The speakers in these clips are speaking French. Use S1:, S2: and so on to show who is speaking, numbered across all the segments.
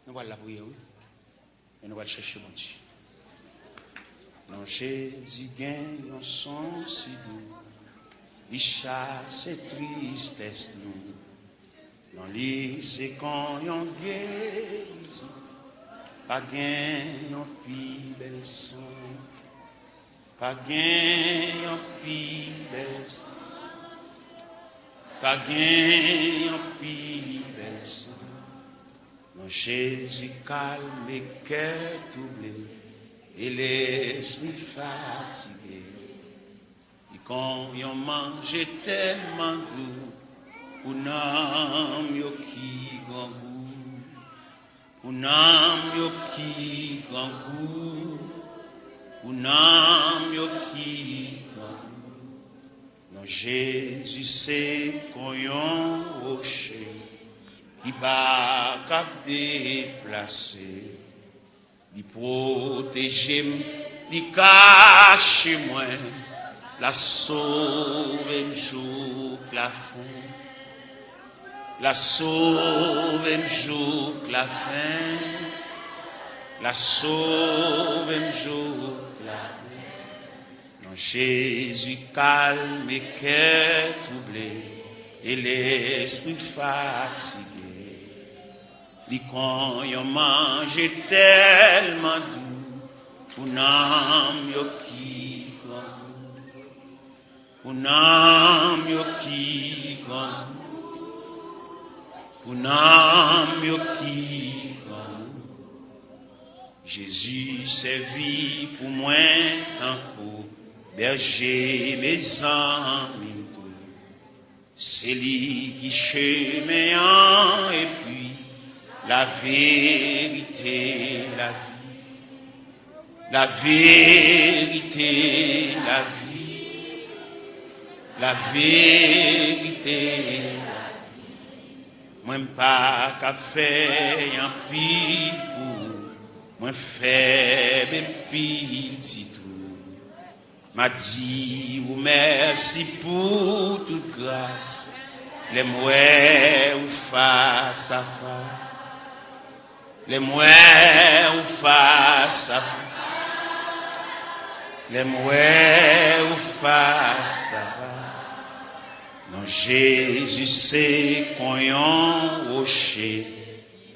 S1: Nous allons la prier, oui. Et nous allons chercher mon Dieu. Non, Jésus gagne un son si doux. Il chasse et tristesse nous. Non, lui, c'est quand on guérit. Pas gagne un plus bel son. Pas gagne un plus bel son. Pas gagne un plus bel son. Non, Jésus calme les cœurs troublés et l'esprit fatigué. Et quand on mange tellement doux, un homme qui grand goût, un homme qui grand goût, un homme qui grand goût. Non, Jésus c'est qu'on yon rocher qui va cap déplacer. Il protège, il cache moi, la sauve un jour la fin, la sauve un jour la fin, la sauve un jour la fin. Non, Jésus calme et cœur troublé et l'esprit fatigué. Li quand yon mange tellement doux, un âme yo qui grand, un âme yo qui grand, un âme yo qui grand. Jésus servit pour moi tant pour berger mes amis. C'est lui qui chemin et puis la vérité, la vie, la vérité, la vie, la vérité, la vie. Moi pas qu'à faire un pis pour, moi faible petit tout. M'a dit ou merci pour toute grâce, les mouets ou face à face. Les mouets ou face à les mouets ou face à non, Jésus c'est qu'on yon rocher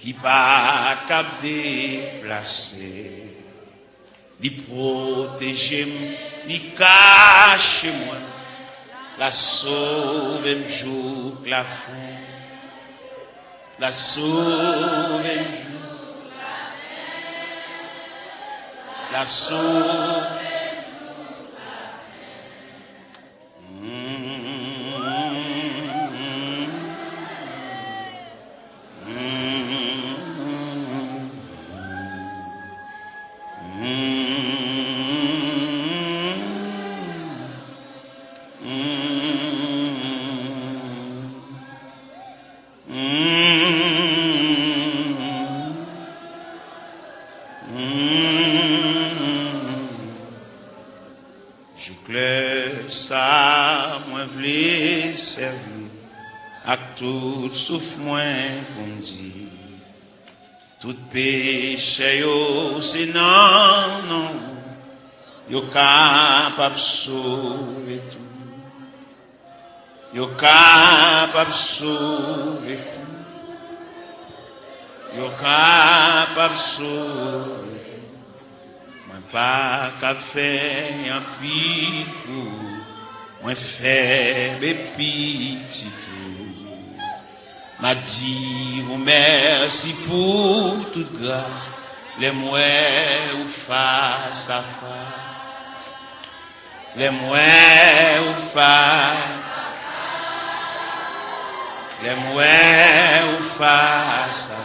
S1: qui pas cap déplacer. Il protège, il cache moi, la sauve un jour la fin, la sauve un jour. La sauve. Tout souffle moins pour me dire, tout péché yo c'est non, non, yo capable sauver tout, yo capable sauver tout, yo capable sauver tout. Moi pas qu'à faire un picou, moi faible petit. M'a dit ou merci pour toute grâce, les mouets ou face à face, les mouets ou face, les mouets ou face à face.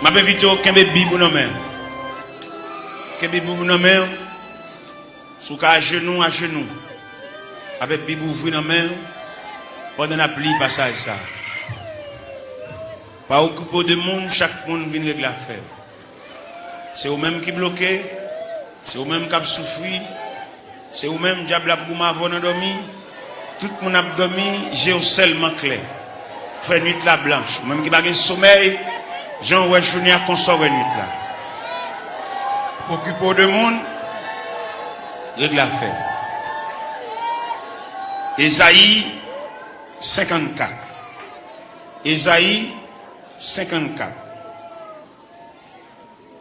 S1: Ma invite au Kembe Bibou non mais. Kembe Bibou non mais. Sous à genoux. Avec Bibou ouvri non mais. Pendant la pluie passage ça. Pas occupé de monde, chaque monde vient régler l'affaire. C'est eux-mêmes qui bloquent, c'est eux-mêmes qui souffrent, c'est eux-mêmes qui ont dormi. Tout le monde a dormi, j'ai seulement clair. Fait nuit la blanche. Même qui n'a pas de sommeil, Jean ouais journée à consommer nuit là. Occupé de monde, règle l'affaire. Ésaïe 54. Ésaïe 54.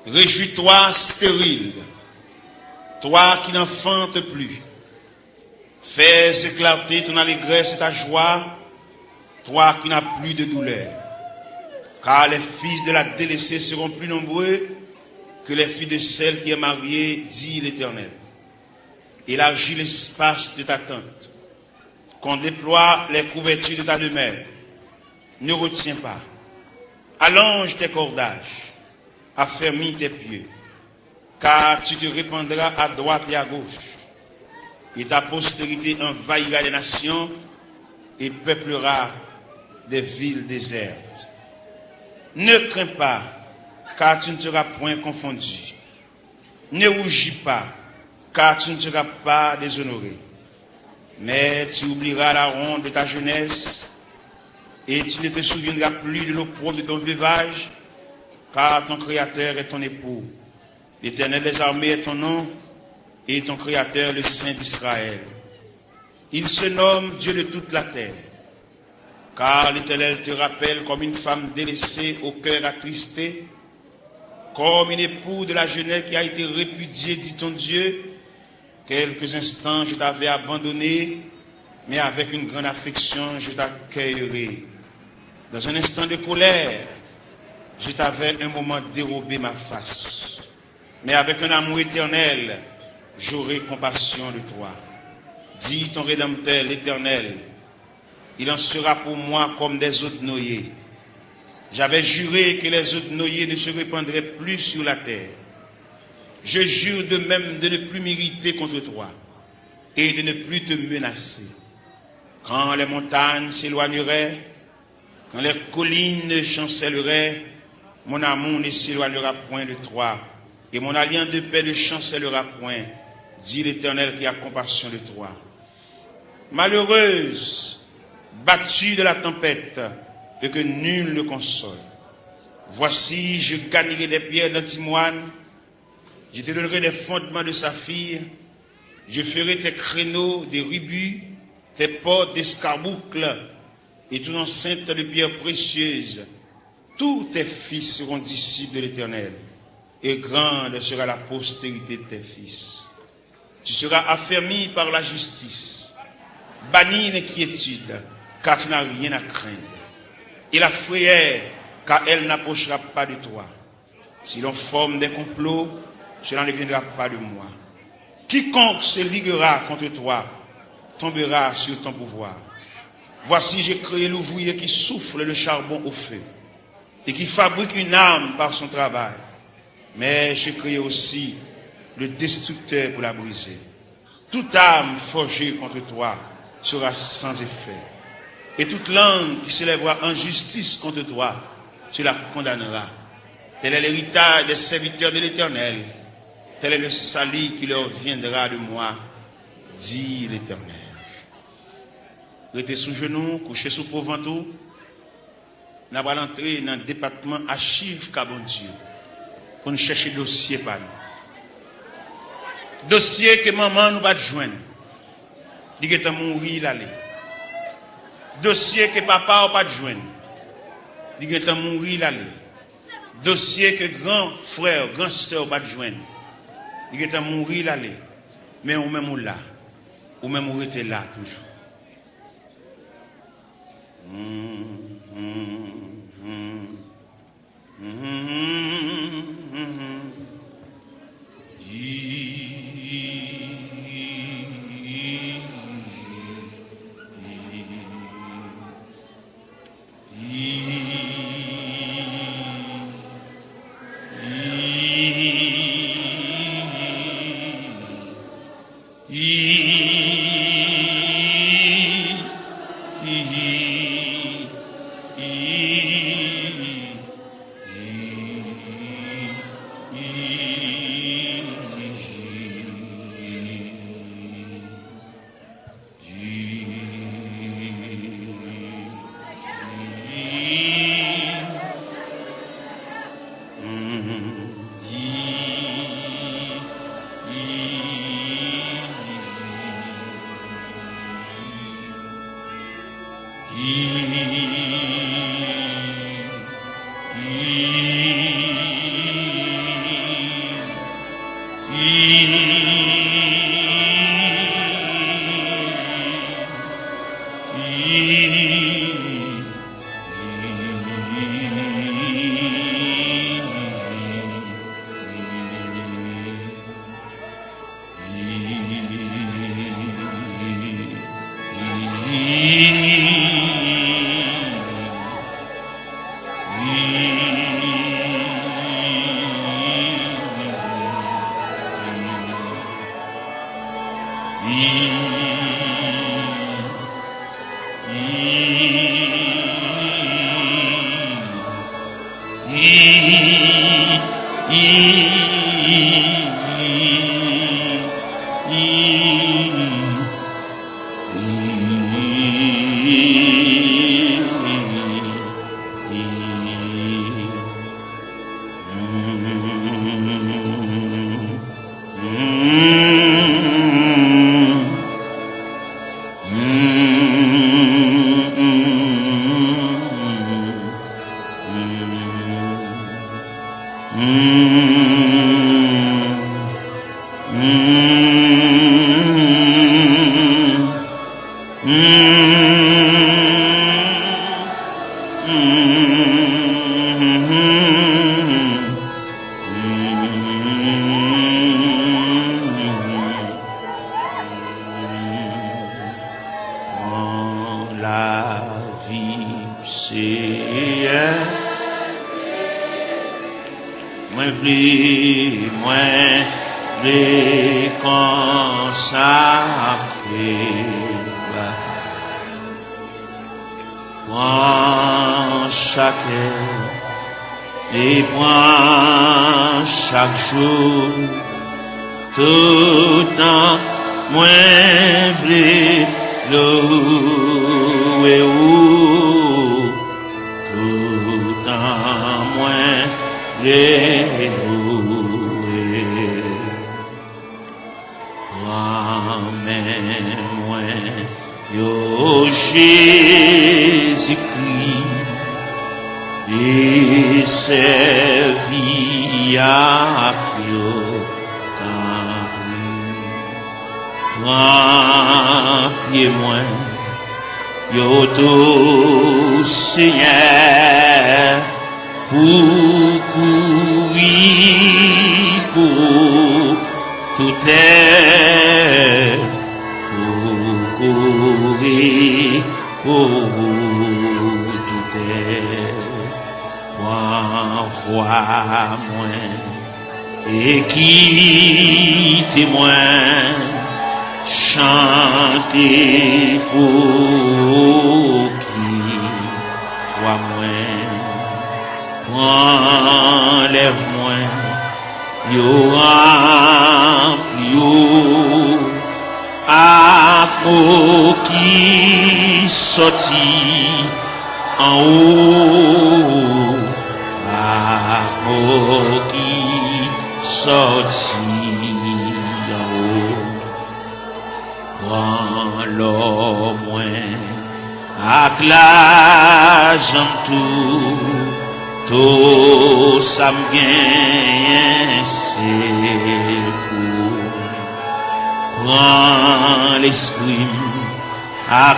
S1: Réjouis-toi stérile, toi qui n'enfantes plus. Fais éclater ton allégresse et ta joie, toi qui n'as plus de douleur. Car les fils de la délaissée seront plus nombreux que les filles de celle qui est mariée, dit l'Éternel. Élargis l'espace de ta tente, qu'on déploie les couvertures de ta demeure. Ne retiens pas. Allonge tes cordages, affermis tes pieds, car tu te répandras à droite et à gauche, et ta postérité envahira les nations et peuplera des villes désertes. Ne crains pas, car tu ne seras point confondu. Ne rougis pas, car tu ne seras pas déshonoré. Mais tu oublieras la honte de ta jeunesse, et tu ne te souviendras plus de l'opprobre de ton veuvage, car ton Créateur est ton époux. L'Éternel des armées est ton nom, et ton Créateur le Saint d'Israël. Il se nomme Dieu de toute la terre, car l'Éternel te rappelle comme une femme délaissée au cœur attristé, comme une époux de la jeunesse qui a été répudiée, dit ton Dieu. Quelques instants je t'avais abandonné, mais avec une grande affection je t'accueillerai. Dans un instant de colère, je t'avais un moment dérobé ma face. Mais avec un amour éternel, j'aurai compassion de toi. Dis ton Rédempteur, l'Éternel, il en sera pour moi comme des eaux de noyer. J'avais juré que les eaux de noyer ne se répandraient plus sur la terre. Je jure de même de ne plus m'irriter contre toi et de ne plus te menacer. Quand les montagnes s'éloigneraient, quand les collines chancelleraient, mon amour ne s'éloignera point de toi, et mon alliance de paix ne chancellera point, dit l'Éternel qui a compassion de toi. Malheureuse, battue de la tempête, et que nul ne console. Voici, je gagnerai des pierres d'antimoine, je te donnerai des fondements de saphir, je ferai tes créneaux des rubis, tes portes d'escarboucles, et ton enceinte de pierres précieuses. Tous tes fils seront disciples de l'Éternel, et grande sera la postérité de tes fils. Tu seras affermi par la justice, banni l'inquiétude, car tu n'as rien à craindre. Et la frayeur, car elle n'approchera pas de toi. Si l'on forme des complots, cela ne viendra pas de moi. Quiconque se liguera contre toi tombera sur ton pouvoir. Voici, j'ai créé l'ouvrier qui souffle le charbon au feu et qui fabrique une arme par son travail. Mais j'ai créé aussi le destructeur pour la briser. Toute arme forgée contre toi sera sans effet. Et toute langue qui s'élèvera en justice contre toi, tu la condamneras. Tel est l'héritage des serviteurs de l'Éternel. Tel est le salut qui leur viendra de moi, dit l'Éternel. Restez sous genoux, couchez sous pauvre-ventou. Nous allons entrer dans le département archives Cabon Dieu pour nous chercher dossier par nous. Dossier que maman nous va joindre. Il est mourir l'aller. Dossier que papa n'a pas joindre. Il est mourir l'aller. Dossier que grand frère, grand sœur n'a pas joindre. Il est mourir l'aller. Mais ou même là. Ou même ou était là toujours.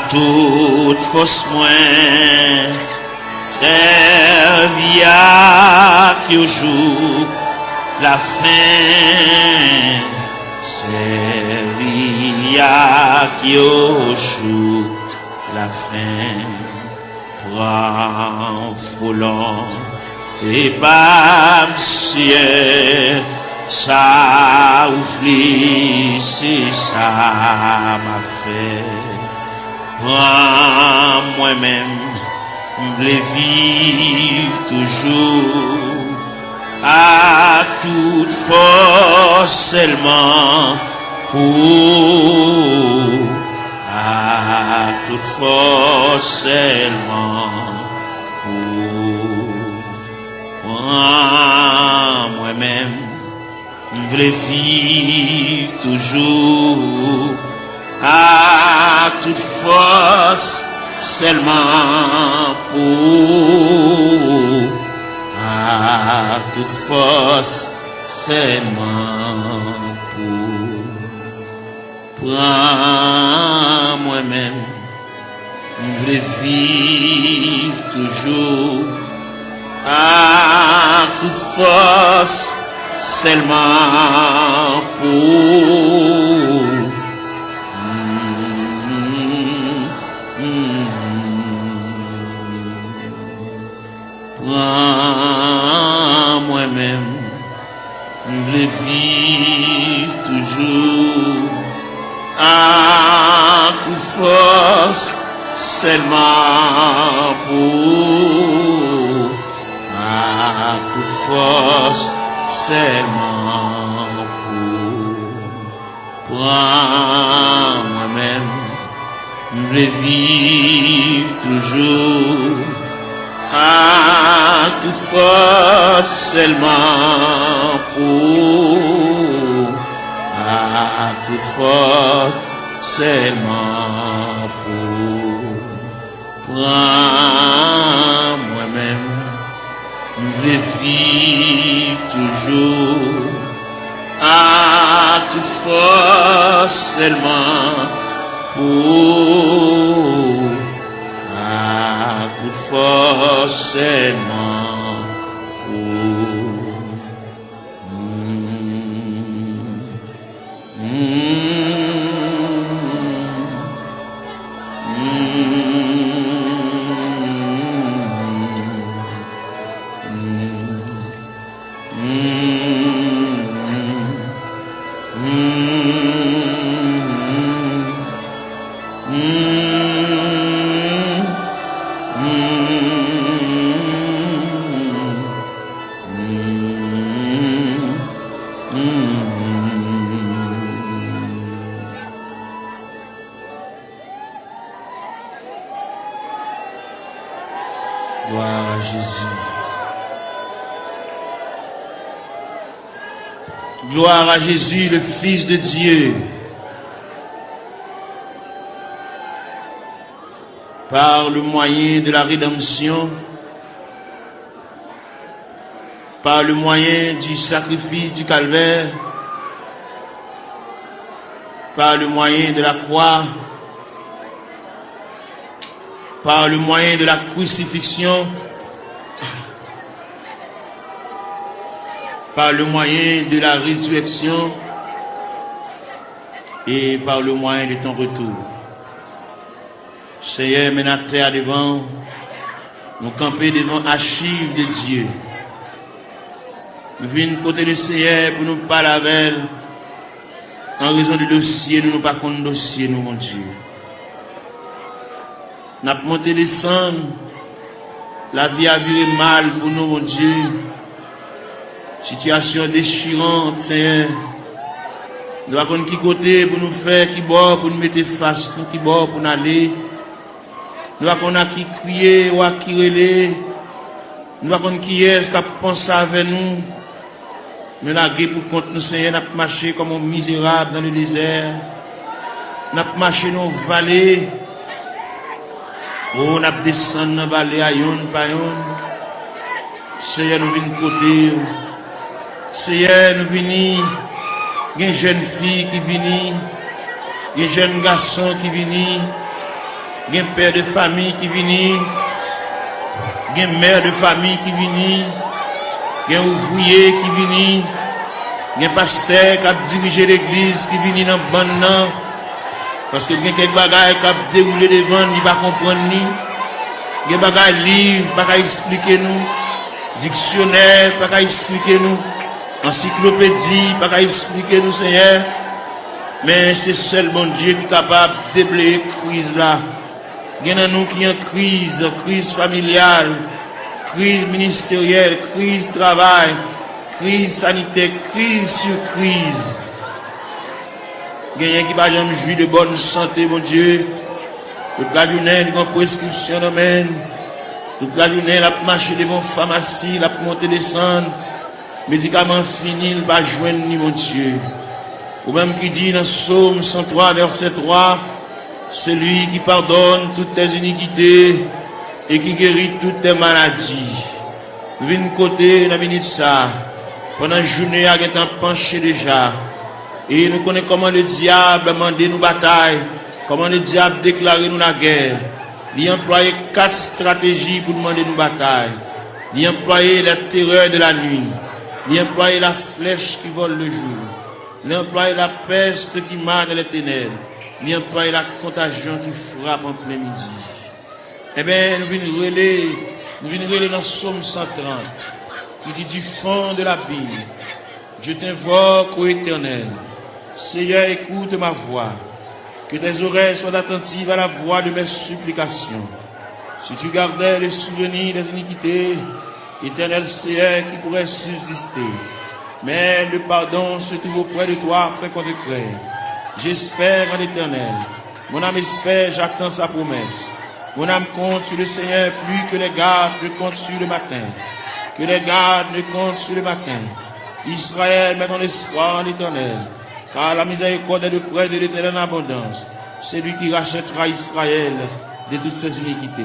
S1: Toute force moins servia qui au jour la fin servia qui au jour la fin toi volant et pas ciel ça ouvrit c'est ça m'a fait moi-même, je vivre toujours à toute force seulement pour à toute force seulement pour moi-même, je veux vivre toujours à toute force, seulement pour, à toute force, seulement pour. Prends moi-même, je veux vivre toujours à toute force, seulement pour. Prends moi-même, je veux vivre toujours à toute force, seulement pour, à toute force, seulement pour. Prends moi-même, je veux vivre toujours à toute force, seulement pour, à toute force, seulement pour. Prends moi-même, je veux vivre toujours à toute force, seulement pour, à toute force, seulement pour. Gloire à Jésus. Gloire à Jésus, le Fils de Dieu. Par le moyen de la rédemption, par le moyen du sacrifice du calvaire, par le moyen de la croix, par le moyen de la crucifixion, par le moyen de la résurrection et par le moyen de ton retour. Seigneur, mets notre terre devant, nous camper devant archives de Dieu. Nous venons côté le Seigneur pour nous parler avec elle. En raison du dossier, nous ne pas contre dossier, nous, mon Dieu. Nous avons monté descendre. La vie a viré mal pour nous, mon Dieu. Situation déchirante, Seigneur. Nous avons qui côté pour nous faire, qui bord pour nous mettre face, nous qui bord pour nous aller. Nous avons qui crier ou qui relais. Nous avons qui est-ce qui pense avec nous. Nous avons pour compte nous, Seigneur, nous avons marché comme un misérable dans le désert. Nous avons marché dans les vallées. Oh, nous avons descendu dans les vallées à yon par yon. Seigneur, nous venons côté. Seigneur, nous venons. Il y a une jeune fille qui vient. Il y a un jeune garçon qui vient. Il y a un père de famille qui vient. Il y a une mère de famille qui vient. Il y a un ouvrier qui vient. Il y a un pasteur qui a dirigé l'église qui vient dans le banc. Parce que il y a quelques bagages qui a déroulé devant, il ne va pas comprendre. Il y a des bagages livres, il ne va pas expliquer nous. Dictionnaire, il ne va pas expliquer nous. Encyclopédie, il ne va pas expliquer nous, Seigneur. Mais c'est seul bon Dieu qui est capable de déblayer la crise là. Il y a nous qui ont crise familiale, crise ministérielle, crise travail, crise sanitaire, crise sur crise. Il y a qui va jamais jouir de bonne santé, mon Dieu. Toute la journée, il y a une prescription d'amène. Toute la journée, il a marché devant la pharmacie, il a monté descendre.
S2: médicament fini, il va joindre ni mon Dieu. Ou même qui dit dans Psaume 103, verset 3, celui qui pardonne toutes tes iniquités et qui guérit toutes tes maladies. Nous venons côté, nous venons ça. Pendant la journée, il est penché déjà. Et nous connaissons comment le diable a demandé nous bataille, comment le diable a déclaré nous la guerre. Il a employé 4 stratégies pour demander nous bataille. Il a employé la terreur de la nuit. Il a employé la flèche qui vole le jour. Il a employé la peste qui marche dans les ténèbres. Il a employé la contagion qui frappe en plein midi. Eh bien, nous venons relayer dans Psaume 130, qui dit du fond de la Bible, je t'invoque, ô Éternel. Seigneur, écoute ma voix. Que tes oreilles soient attentives à la voix de mes supplications. Si tu gardais les souvenirs des iniquités, Éternel Seigneur, qui pourrait subsister. Mais le pardon se trouve auprès de toi, frère contre frère. J'espère en l'Éternel. Mon âme espère, j'attends sa promesse. Mon âme compte sur le Seigneur plus que les gardes ne comptent sur le matin. Que les gardes ne comptent sur le matin. Israël, met ton espoir en l'Éternel. Car la miséricorde est de près de l'Éternel en abondance. C'est lui qui rachètera Israël de toutes ses iniquités.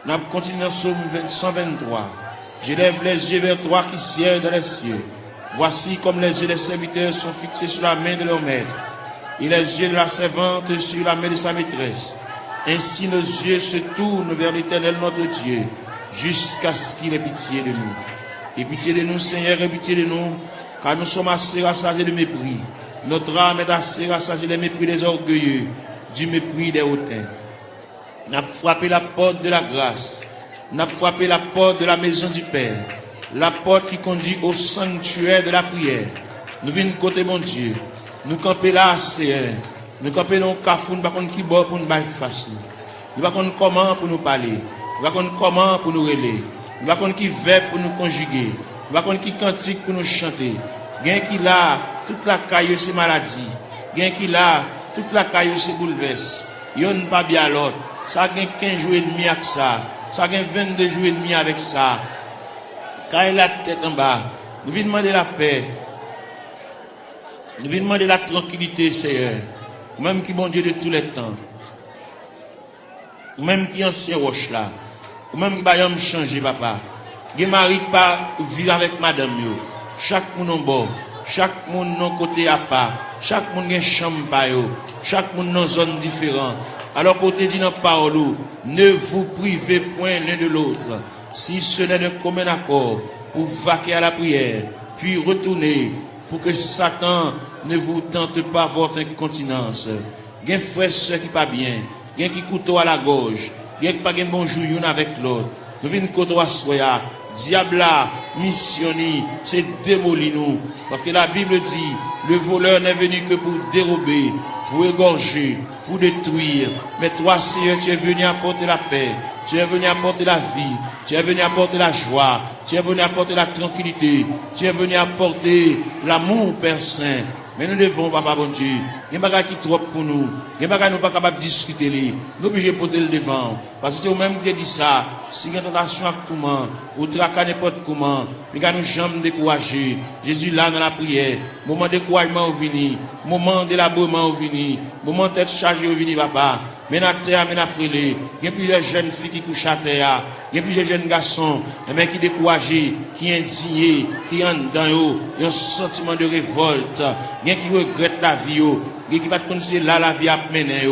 S2: Nous continuons dans Psaume 123. J'élève les yeux vers toi qui sièges dans les cieux. Voici comme les yeux des serviteurs sont fixés sur la main de leur maître, et les yeux de la servante sur la main de sa maîtresse. Ainsi nos yeux se tournent vers l'Éternel notre Dieu, jusqu'à ce qu'il ait pitié de nous. Et pitié de nous, Seigneur, et pitié de nous, car nous sommes assez rassasiés de mépris. Notre âme est assez rassasiée des mépris des orgueilleux, du mépris des hautains. N'a frappé la porte de la grâce, n'a frappé la porte de la maison du Père, la porte qui conduit au sanctuaire de la prière. Nous venons côté mon Dieu, nous camper là, Seigneur. Nous camper dans le cafou, nous ne savons pas qui bord pour nous faire face. Nous ne savons pas comment pour nous parler. Nous ne savons pas comment pour nous relayer. Nous ne savons pas qui verbe pour nous conjuguer. Nous ne savons pas qui cantique pour nous chanter. Gain qui là, toute la caille c'est maladie. Gain qui là, toute la caille c'est bouleverse. Yon pas bien l'autre. Ça gain 15 jours et demi avec ça. Ça gain 22 jours et demi avec ça. Quand il a la tête en bas, nous venons demander la paix. Nous venons demander la tranquillité, Seigneur. Même qui bon Dieu de tous les temps. Même qui ancien roche là. Même qui va me changer, papa. Qui mari pas vivre avec madame yo. Chaque monde en bas. Chaque monde dans côté à part. Chaque monde a une chambre pa yo. Chaque monde dans zone différente. Alors côté dit dans parole, ne vous privez point l'un de l'autre. Si ce n'est de commun accord pour vaquer à la prière, puis retourner pour que Satan ne vous tente pas votre incontinence. Gen frère soeur qui pas bien, gen qui couteau à la gorge, gen qui pas gen bonjour yon avec l'autre. Nous venons couteau à soya, diable là, missionné, c'est démolir nous. Parce que la Bible dit, le voleur n'est venu que pour dérober, pour égorger, pour détruire. Mais toi, Seigneur, tu es venu apporter la paix. Tu es venu apporter la vie. Tu es venu apporter la joie. Tu es venu apporter la tranquillité. Tu es venu apporter l'amour, Père Saint. Mais nous devons, papa bon Dieu, il y a des bagages qui trop pour nous. Il y a des bagages qui nous pas capables de discuter. Nous sommes obligés de porter le devant. Parce que c'est vous-même qui dit ça. Si il y a une tentation à comment, ou traquer n'importe comment, puis nous jamais décourager. Jésus là dans la prière. Moment de découragement au vini. Moment d'élaboration au vini. Moment de tête chargée au vini, papa. Mais na terre, mais na prélé. Il y a plusieurs jeunes filles qui couchent à terre. Il y a plusieurs jeunes garçons, mais qui découragés, qui indignés, qui ont dans eux, un sentiment de révolte. Il y a qui regrettent la vie. Il y a qui ne connaissent pas là la vie à mener.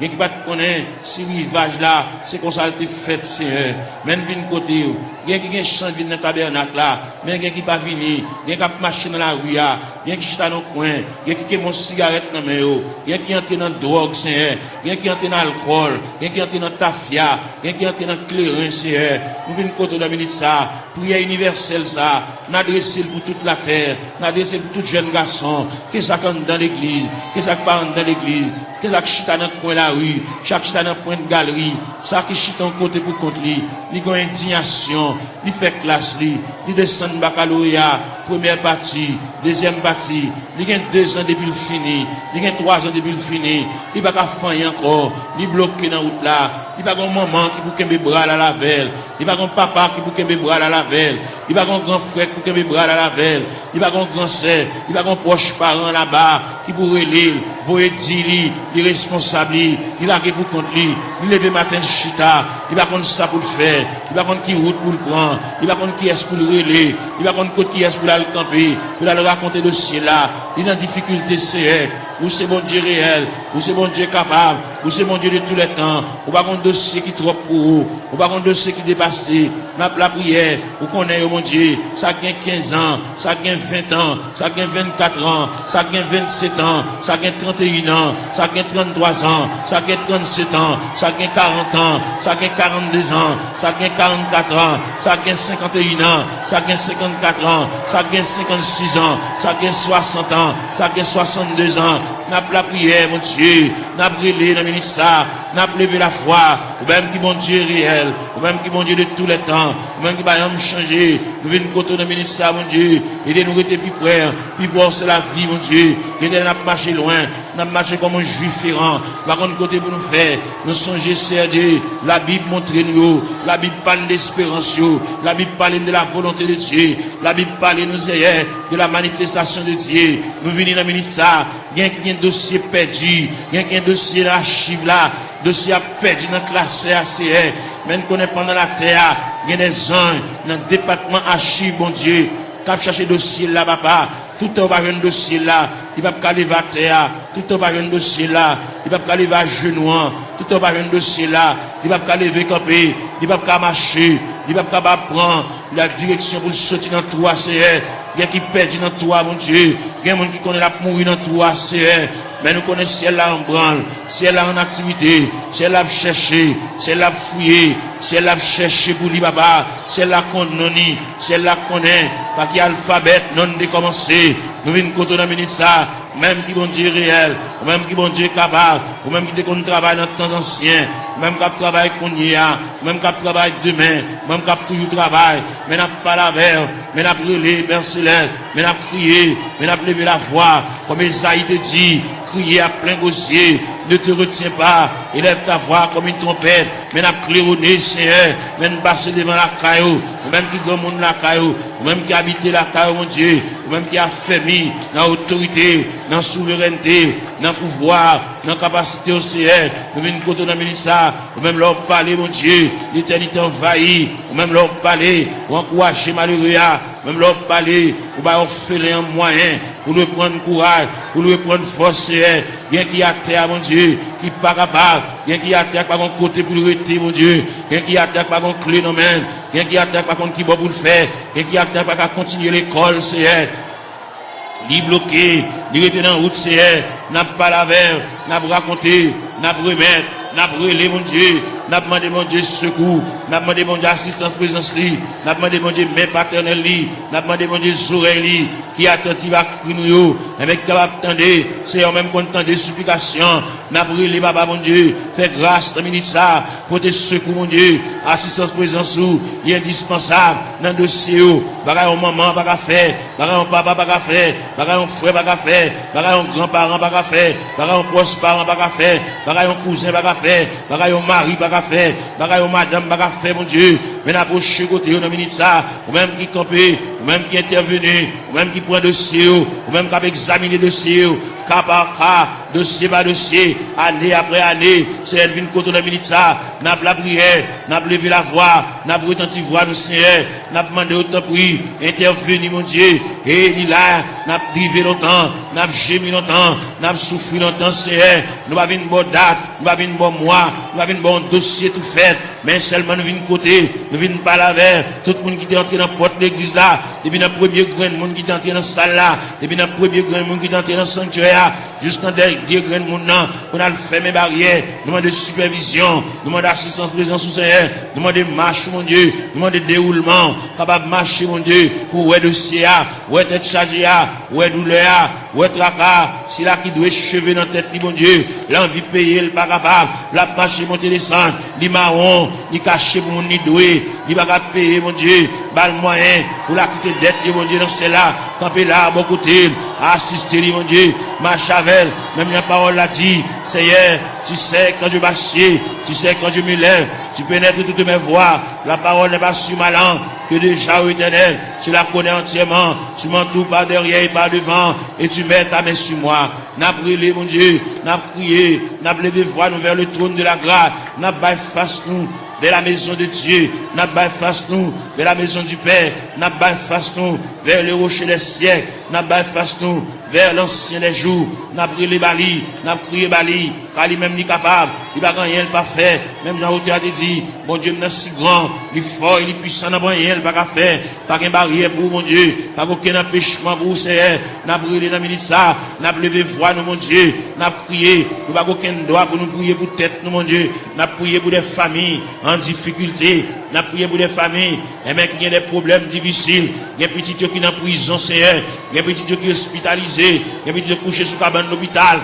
S2: Il y a qui ne connaissent pas ce rivage là, c'est comme ça que fait, Seigneur. Même vin côté. Il y a qui chante dans le tabernacle là, mais il y a qui pas venir. Il y a qui marche dans la rue. Il y a qui chita dans le coin. Il y a qui mon cigarette dans la main. Il y a qui entre dans la drogue, Seigneur. Il y a qui entre dans l'alcool. Il y a qui entre dans la tafia. Il y a qui entre dans le clairin, Seigneur. Nous venons côté de la minute ça. Prière universelle ça. N'adresser pour toute la terre. N'adresser pour tout jeune garçon. Qu'est-ce ça dans l'église? Qu'est-ce ça parle dans l'église? que chaque chita dans coin la rue, chaque chita dans point de galerie, ça qui chita en côté pour contre lui, il a indignation, il fait classe lui, il descend baccalauréat, première partie, deuxième partie, il a 2 ans depuis le fini, il a 3 ans depuis le fini, il va pas faire encore, il bloqué dans route là, il va pas un maman qui pour qu'un bras à la velle, il va pas un papa qui pour qu'un bras à la velle, il va pas un grand frère pour qu'un bras à la velle, il va pas un grand sœur, il va pas un proche parent là-bas qui pourrait lire, voyer dire les responsables, il a pour contre lui, il lever matin chita, il va contre ça pour le faire, il va contre qui route pour le prendre, il va contre qui est pour le relais, il va contre qui est pour aller camper, pour aller raconter le ciel là, il a une difficulté c'est ou c'est bon Dieu réel, ou c'est bon Dieu capable, ou c'est bon Dieu de tous les temps, ou pas un dossier qui est trop pour vous, ou pas un dossier qui dépasse, la prière, ou qu'on est, mon Dieu, ça gagne 15 ans, ça gagne 20 ans, ça gagne 24 ans, ça gagne 27 ans, ça gagne 31 ans, ça gagne 33 ans, ça gagne 37 ans, ça gagne 40 ans, ça gagne 42 ans, ça gagne 44 ans, ça gagne 51 ans, ça gagne 54 ans, ça gagne 56 ans, ça gagne 60 ans, ça gagne 62 ans, n'a pas la prière, mon Dieu, n'a pas brûlé dans minute ça, n'a pas levé la foi, ou même qui mon Dieu réel, ou même qui mon Dieu de tous les temps, ou même qui va me changer, nous venons côté dans minute ça, mon Dieu, et nous rester plus près, puis voir c'est la vie, mon Dieu, et nous n'a pas marché loin, n'a pas marché comme un juif errant, par contre côté pour nous faire, nous songer, c'est Dieu, la Bible montre nous, la Bible parle d'espérance, la Bible parle de la volonté de Dieu, la Bible parle nous hier de la manifestation de Dieu, nous venons dans minute ça, il y a un dossier perdu, il y a un dossier d'archive là, dossier perdu dans la classe ACR, même qu'on est pendant la terre, il y a des anges dans le département archive, bon Dieu, qui a cherché dossier là, papa, tout le temps va un dossier là, il va pas aller à terre, tout le temps va un dossier là, il va pas aller à genoux, tout le temps va un dossier là, il va pas lever camper, il va pas marcher, il va pas prendre la direction pour sortir dans tout ACR, il y a qui perdu dans toi, mon Dieu, il y a des gens qui connaissent la mourir dans tout ACR, mais nous connaissons ciel là en branle, ciel là en activité, ciel là chercher, ciel là fouiller, ciel là chercher pour lui papa, ciel là connaît, ciel là connaît, pas qu'il y a alphabet non décommencé, nous venons côté dans minute ça, même qui bon Dieu réel, ou même qui bon Dieu capable, ou même qui qu'on travaille dans le temps ancien, même qui travaille qu'on y a, même qui travaille demain, même qui toujours travaille, mais n'a pas la verre, mais n'a brûlé, Père Céleste, mais n'a crié, mais n'a levé la voix, comme Esaïe te dit, crier à plein gosier, ne te retiens pas, élève ta voix comme une trompette, mais n'a claironné, Seigneur, même passer devant la caillou, ou même qui grand monde la caillou, ou même qui habite la caillou, mon Dieu, ou même qui a fermé dans l'autorité, dans la souveraineté, dans le pouvoir, dans la capacité au Seigneur, nous venons côté dans le ministère, ou même leur parler, mon Dieu, l'éternité envahie, ou même leur parler, ou encourager malheureux, même leur parler, ou leur faire un moyen, pour lui prendre courage, pour lui prendre force, bien qu'il y a terre, mon Dieu, qui pas capable, bien qu'il y a terre, pas mon côté pour le rester, mon Dieu, bien qu'il y a terre, pas mon clé, non, même, bien qu'il y a terre, pas contre qui va pour le faire, bien qu'il y a terre, pas continuer l'école, c'est ni bloqué, ni rester dans la route, c'est n'a pas la verre, n'a pas raconté, n'a pas remettre, n'a pas relé, mon Dieu, n'a pas demandé, mon Dieu, secours, n'a pas demandé, mon Dieu, assistance, présence, n'a pas demandé, mon Dieu, main paternelle, n'a pas demandé, mon Dieu, oreilles, qui attentive à crier nous, et mec, capable d'attendre, c'est en même content des supplications, n'a pas relé, papa, mon Dieu, fais grâce, dans minute ça, pour tes secours, mon Dieu, assistance, présence, il est indispensable, dans le dossier, bagaille, maman, pas qu'à faire, bagaille, papa, pas qu'à faire, bagaille, frère, pas qu'à faire, bagaille, grand-parent, pas qu'à faire, bagaille, proche parent, pas qu'à faire, bagaille, cousin, pas qu'à faire, bagaille, mari, pas qu'à faire, bagaille, madame, pas qu'à faire, mon Dieu, mais n'approche côté, dans minute ça, ou même qui campé, ou même qui intervenu, ou même qui prend dossier, ou même qui a examiné dossier, cas par cas, dossier par dossier, année après année, c'est elle vient côté dans minute ça, n'a pas la prière, n'a pas levé la voix, n'a pas retenti voix du Seigneur, n'a pas demandé autant pour intervenir, mon Dieu, et il là, n'a pas drivé longtemps, n'a pas gémi longtemps, n'a pas souffert longtemps, Seigneur, nous avons une bonne date, nous avons une bonne mois, nous avons une bon dossier tout fait, mais seulement nous venons côté, nous venons pas la vers, tout le monde qui est entré dans la porte de l'église là, depuis le premier grand monde qui est entré dans la salle là, depuis le premier grand monde qui est entré dans le sanctuaire, jusqu'en dernier grain de monde, on a le fait mes barrières, nous demandons de supervision, nous demandons d'assistance présence au Seigneur, nous demandons de marche, mon Dieu, nous demandons de déroulement, capable de marcher, mon Dieu, pour ouais dossier, ouais tête chargée, ouais douleur, ouais tracas, c'est là qui doit cheveux dans la tête, mon Dieu, l'envie de payer, le pas capable, la marcher, monter, descendre, ni marron, ni caché pour mon ni doué, ni pas capable payer, mon Dieu, bal moyen, pour la quitter dette, mon Dieu, dans celle-là, camper là, bon côté, assister, mon Dieu, marche avec, même la parole l'a dit, Seigneur, tu sais quand je m'assieds, tu sais quand je me lève, tu pénètres toutes mes voies, la parole n'est pas sur ma langue, que déjà, ô Éternel, tu la connais entièrement, tu m'entoures par derrière et par devant, et tu mets ta main sur moi. N'a brûlé, mon Dieu, n'a prié, n'a levé voix nous vers le trône de la grâce, n'a baillé face nous vers la maison de Dieu, n'a baillé face nous vers la maison du Père, n'a baillé face nous vers le rocher des siècles, n'a baillé face nous vers l'ancien des jours, n'a brûlé Bali, n'a crié Bali, car lui-même n'est capable, il va rien pas faire, même Jean-Auté a dit, mon Dieu, il est si grand, il est fort, il est puissant, n'a rien pas faire, pas qu'une barrière pour mon Dieu, pas aucun empêchement pour Seigneur, n'a brûlé dans le ministère, n'a levé voix, nous, mon Dieu, n'a prié, nous pas aucun droit pour nous prier pour tête, nous, mon Dieu, n'a prié pour des familles en difficulté, n'a prié pour des familles, et même qui ont des problèmes difficiles, il y a des petits qui sont en prison, Seigneur, il y a des petits qui sont hospitalisés, il y a des petits qui sont couchés sous cabane d'hôpital,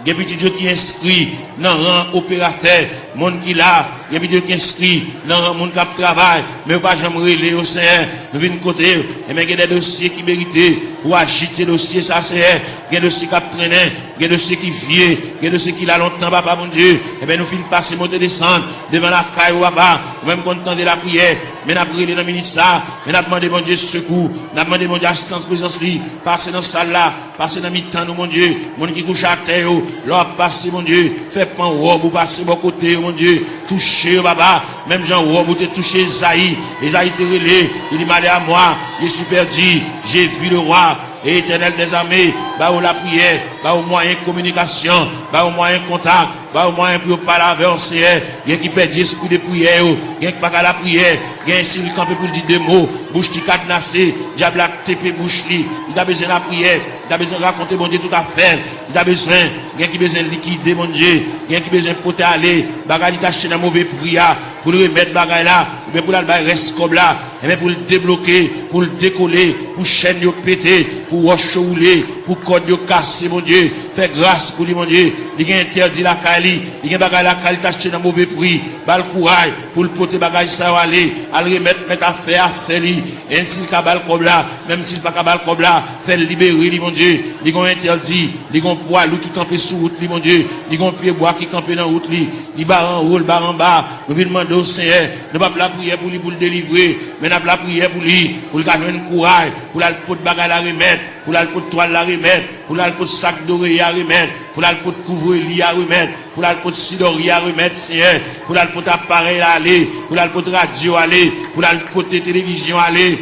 S2: il y a des petits qui sont inscrits dans le rang opérateur, monde qui là, il y a des petits qui sont inscrits dans le rang monde qui travaille, mais pas jamais relé au Seigneur, nous venons côté, et même il y a des dossiers qui méritent pour agiter le dossier, ça Seigneur, il y a des dossiers qui traînent, il y a des dossiers qui viennent, il y a des dossiers qui là longtemps, papa mon Dieu, et bien nous finissons passer, monter, descendre, devant la caille ou papa, même content de la prière, mais n'a prié dans le ministère, mais n'a demandé mon Dieu secours, n'a demandé mon Dieu assistance présence li, passer dans cette salle là, passer dans mi-temps nous mon Dieu, mon qui couche à terre, l'or passer mon Dieu, fait pan robe ou passer bon côté mon Dieu, toucher papa, même Jean robe ou te toucher Esaïe, Esaïe te relé, il dit malé à moi, je suis perdu, j'ai vu le roi, et Éternel des armées, bah au la prière, bah au moyen de communication, bah au moyen de contact, bah au moyen pour parler avec le Seigneur, il y a qui perd l'esprit de prière, il y a qui pas à la prière, il y a un s'il campé pour dire deux mots, bouche qui cadenassé, diable a TP bouche li, il a besoin de la prière, il a besoin de raconter mon Dieu tout à fait, il a besoin, il y a qui besoin de liquider mon Dieu, il y a qui besoin de porter aller, bagarre d'acheter dans mauvais prière, pour le remettre bagarre là, mais pour la reste comme là, et bien pour le débloquer, pour le décoller, pour chaîne de péter, pour rochouler, pour code de casser, mon Dieu, fais grâce pour lui, mon Dieu, il a interdit la Kali, il y a bagarre la Kali t'acheter dans mauvais prix, bal courage, pour le porter bagarre ça aller, à le remettre, mettre à faire lui, et s'il cabal comme là, même s'il pas cabal comme là, fait libérer lui, mon Dieu, il a interdit, il a poids, qui campait sous route, lui, mon Dieu, il a pied bois qui campait dans route, lui, il barre en haut, le barre en bas, nous venons demander au Seigneur, ne pas la prière pour lui, pour le délivrer, mais n'a pas la prière pour lui, pour le gagner un courage, pour la pot de bagarre la remettre, pour la pot de toile la remettre, pour la pot de sac d'oreille à remettre, pour la pot de couvre-lit à remettre, pour la pot de sidori à remettre, Seigneur, pour la pot d'appareil à aller, pour la pot de radio à aller, pour la pot de télévision à aller,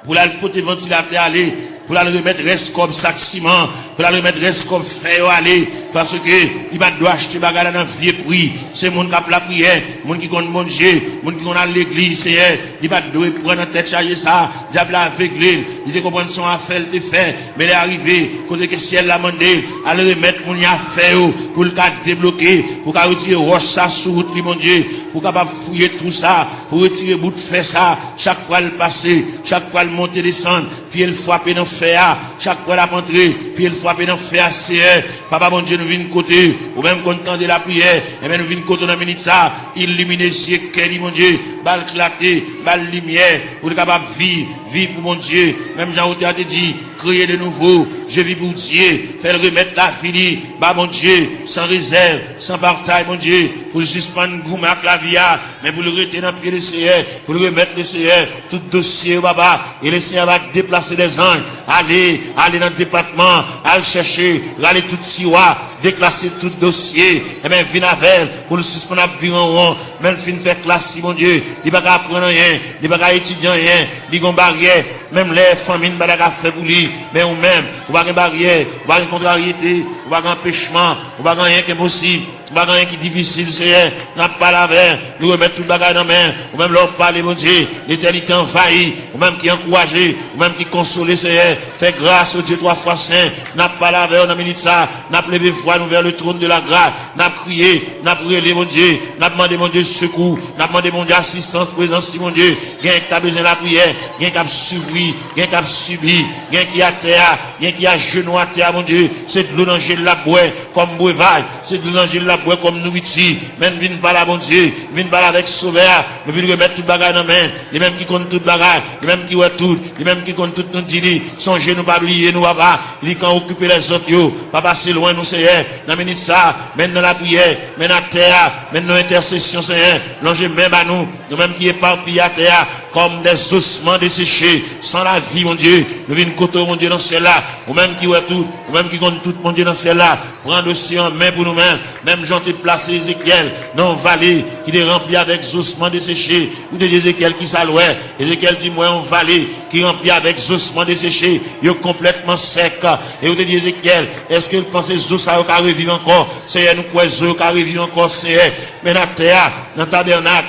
S2: pour la pot de ventilateur à aller, pour la remettre reste comme sac ciment, pour la remettre reste comme fer à aller, parce que il va doit acheter bagarre dans vieux prix, c'est mon qui a la prière, mon qui compte mon Dieu, mon qui compte à l'église, Seigneur, il va devoir prendre en tête charger ça, diable aveuglé, il te comprend son affaire, te fait, mais il est arrivé, côté que ciel l'a demandé, à le remettre mon affaire, pour le cas débloquer, pour qu'à retirer roche ça sous route, mon Dieu, pour capable fouiller tout ça, pour retirer bout de fer ça, chaque fois le passer, chaque fois le monter, descendre, puis il frapper dans fer, chaque fois la rentrer, puis il frapper dans fer, Seigneur, papa mon Dieu, nous venons côté, ou même content de la prière, et bien nous venons côté dans le ministère, illuminer les yeux, mon Dieu, balle clarté, balle lumière, pour être capable de vivre pour mon Dieu, même Jean-Auté a dit, créer de nouveau, je vis pour Dieu, faire remettre la fini, bah mon Dieu, sans réserve, sans bataille, mon Dieu, pour le suspendre gourmet avec la vie, mais pour le retenir dans le pied du Seigneur, pour le remettre le Seigneur, tout dossier, papa, et le Seigneur va déplacer des anges, aller dans le département, aller chercher, aller tout tiroir, déclasser tout dossier, et bien, venir avec, pour le suspendre à vivre en rond, même fin faire classe, mon Dieu, il va pas apprendre rien, il va pas étudier rien, il va pas barrière, même les familles, il va pas faire pour lui, mais ou même, ou pas une barrière, ou pas une contrariété, ou pas un empêchement, ou pas rien qui est possible, Bagay qui difficile, Seigneur, n'a pas la veine, nous remettre tout bagay dans la main, ou même leur parler, mon Dieu, l'éternité envahie, ou même qui encourage, ou même qui console, Seigneur, fait grâce au Dieu 3 fois saint, n'a pas la veine, on a mis ça, n'a levé foi nous vers le trône de la grâce, n'a crié, n'a prié, mon Dieu, n'a demandé, mon Dieu, secours, n'a demandé, mon Dieu, assistance, présence, si mon Dieu, gain qui a besoin de la prière, gain qui a subi, gain qui a subi, gain qui a terre, gain qui a genou à terre, mon Dieu, c'est de l'eau dans le la bois, comme breuvage, c'est de l'eau dans le la bois comme nourriture, même viens pas là, bon Dieu, viens pas là avec sauveur, nous venons remettre tout bagage dans la main, les mêmes qui comptent tout bagage, les mêmes qui voient tout, les mêmes qui comptent tout nous dit, songez nous pas oublier nous papa, les quand occuper les autres yo, pas passer loin nous Seigneur, dans minute ça, maintenant la prière, maintenant la terre, maintenant l'intercession Seigneur, l'ange même à nous mêmes qui éparpillés à terre, comme des ossements desséchés, sans la vie, mon Dieu, nous venons côté, mon Dieu, dans celle-là, ou même qui voit tout, ou même qui compte tout, mon Dieu, dans celle-là, prends dossier en main pour nous-mêmes, même j'en t'ai placé Ézéchiel, dans vallée, qui est rempli avec ossements desséchés, ou de Ézéchiel qui s'allouait, Ézéchiel dit, moi, en vallée, qui est rempli avec ossements desséchés, il est complètement sec, et vous te dit Ézéchiel, est-ce que vous pensez que ça va revivre encore, Seigneur, nous croyons que ça va revivre encore, Seigneur, mais dans la terre, dans le tabernacle,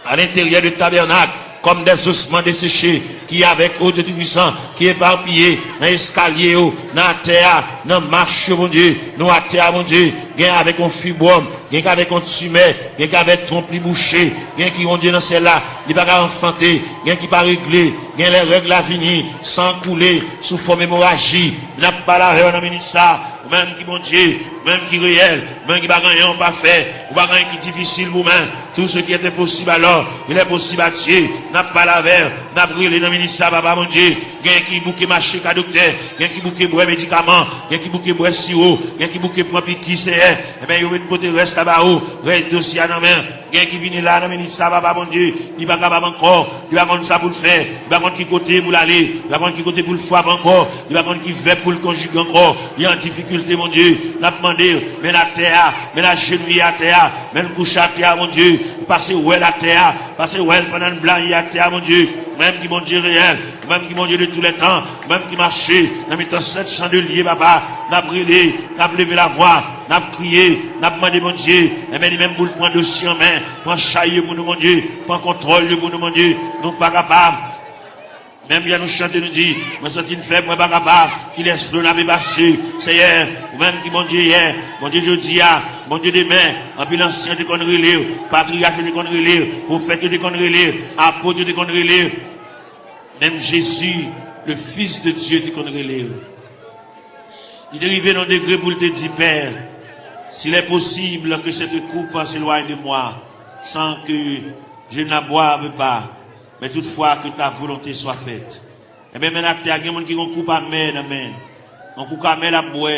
S2: à l'intérieur du tabernacle, comme des ossements desséchés, qui avec eau de Tout-Puissant, qui est éparpillé, dans l'escalier, dans la terre, dans la marche, mon Dieu, nous à terre, mon Dieu, gain avec un fibrome, gain avec un tumeur, gain avec trompe bouché, gain qui ont Dieu dans celle-là, il pas enfanter, gain qui pas réglé, gain les règles à venir, sans couler, sous forme hémorragie, n'a pas la règle dans le ministère, même qui bon Dieu, même qui réel, même qui pas gagné, pas fait, ou pas gagné qui difficile vous-même, tout ce qui était possible alors, il est possible à Dieu, n'a pas la verre, n'a brûlé dans le ministère, papa mon Dieu, gain qui bouquet marché qu'à docteur, gain qui bouquet boire médicaments, gain qui bouquet boire sirop, gain qui bouquet prend piqui c'est, eh ben, il y a une côté reste là-bas, reste dossier à la main, gain qui vient là dans le ministère, papa mon Dieu, il va pas capable encore, il va contre ça pour le faire, il va contre qui côté pour l'aller, il va contre qui côté pour le frapper encore, il va contre qui fait pour le conjuguer encore, il y a en difficulté, mon Dieu, n'a demandé, mais la terre, mais la genouille à terre, mais le couche à terre, mon Dieu, passer où est la terre, passer où est pendant le blanc à terre, mon Dieu, même qui mon Dieu réel, même qui mon Dieu de tous les temps, même qui marchait, dans mettant 700 de liés, papa, n'a brûlé, n'a levé la voix, n'a crié, n'a demandé mon Dieu, et même pour le prendre dossier en main, prendre chaille pour nous, mon Dieu, prendre contrôle pour nous, mon Dieu, nous pas capables. Même bien nous chanter, nous dit, moi senti une faible, moi pas capable, qu'il laisse flot la passé, Seigneur, ou même qui mon Dieu hier, mon Dieu jeudi, mon Dieu demain, en plus l'ancien de conneries lire, patriarche de conneries lire, prophète de conneries lire, apôtre de conneries lire, même Jésus, le Fils de Dieu de conneries lire. Il est arrivé dans le degré pour te dire, Père, s'il est possible que cette coupe s'éloigne de moi, sans que je ne la boive pas, mais toutefois que ta volonté soit faite. Et bien maintenant, il y a des gens qui ont coupé à main, on coupe à main la boire,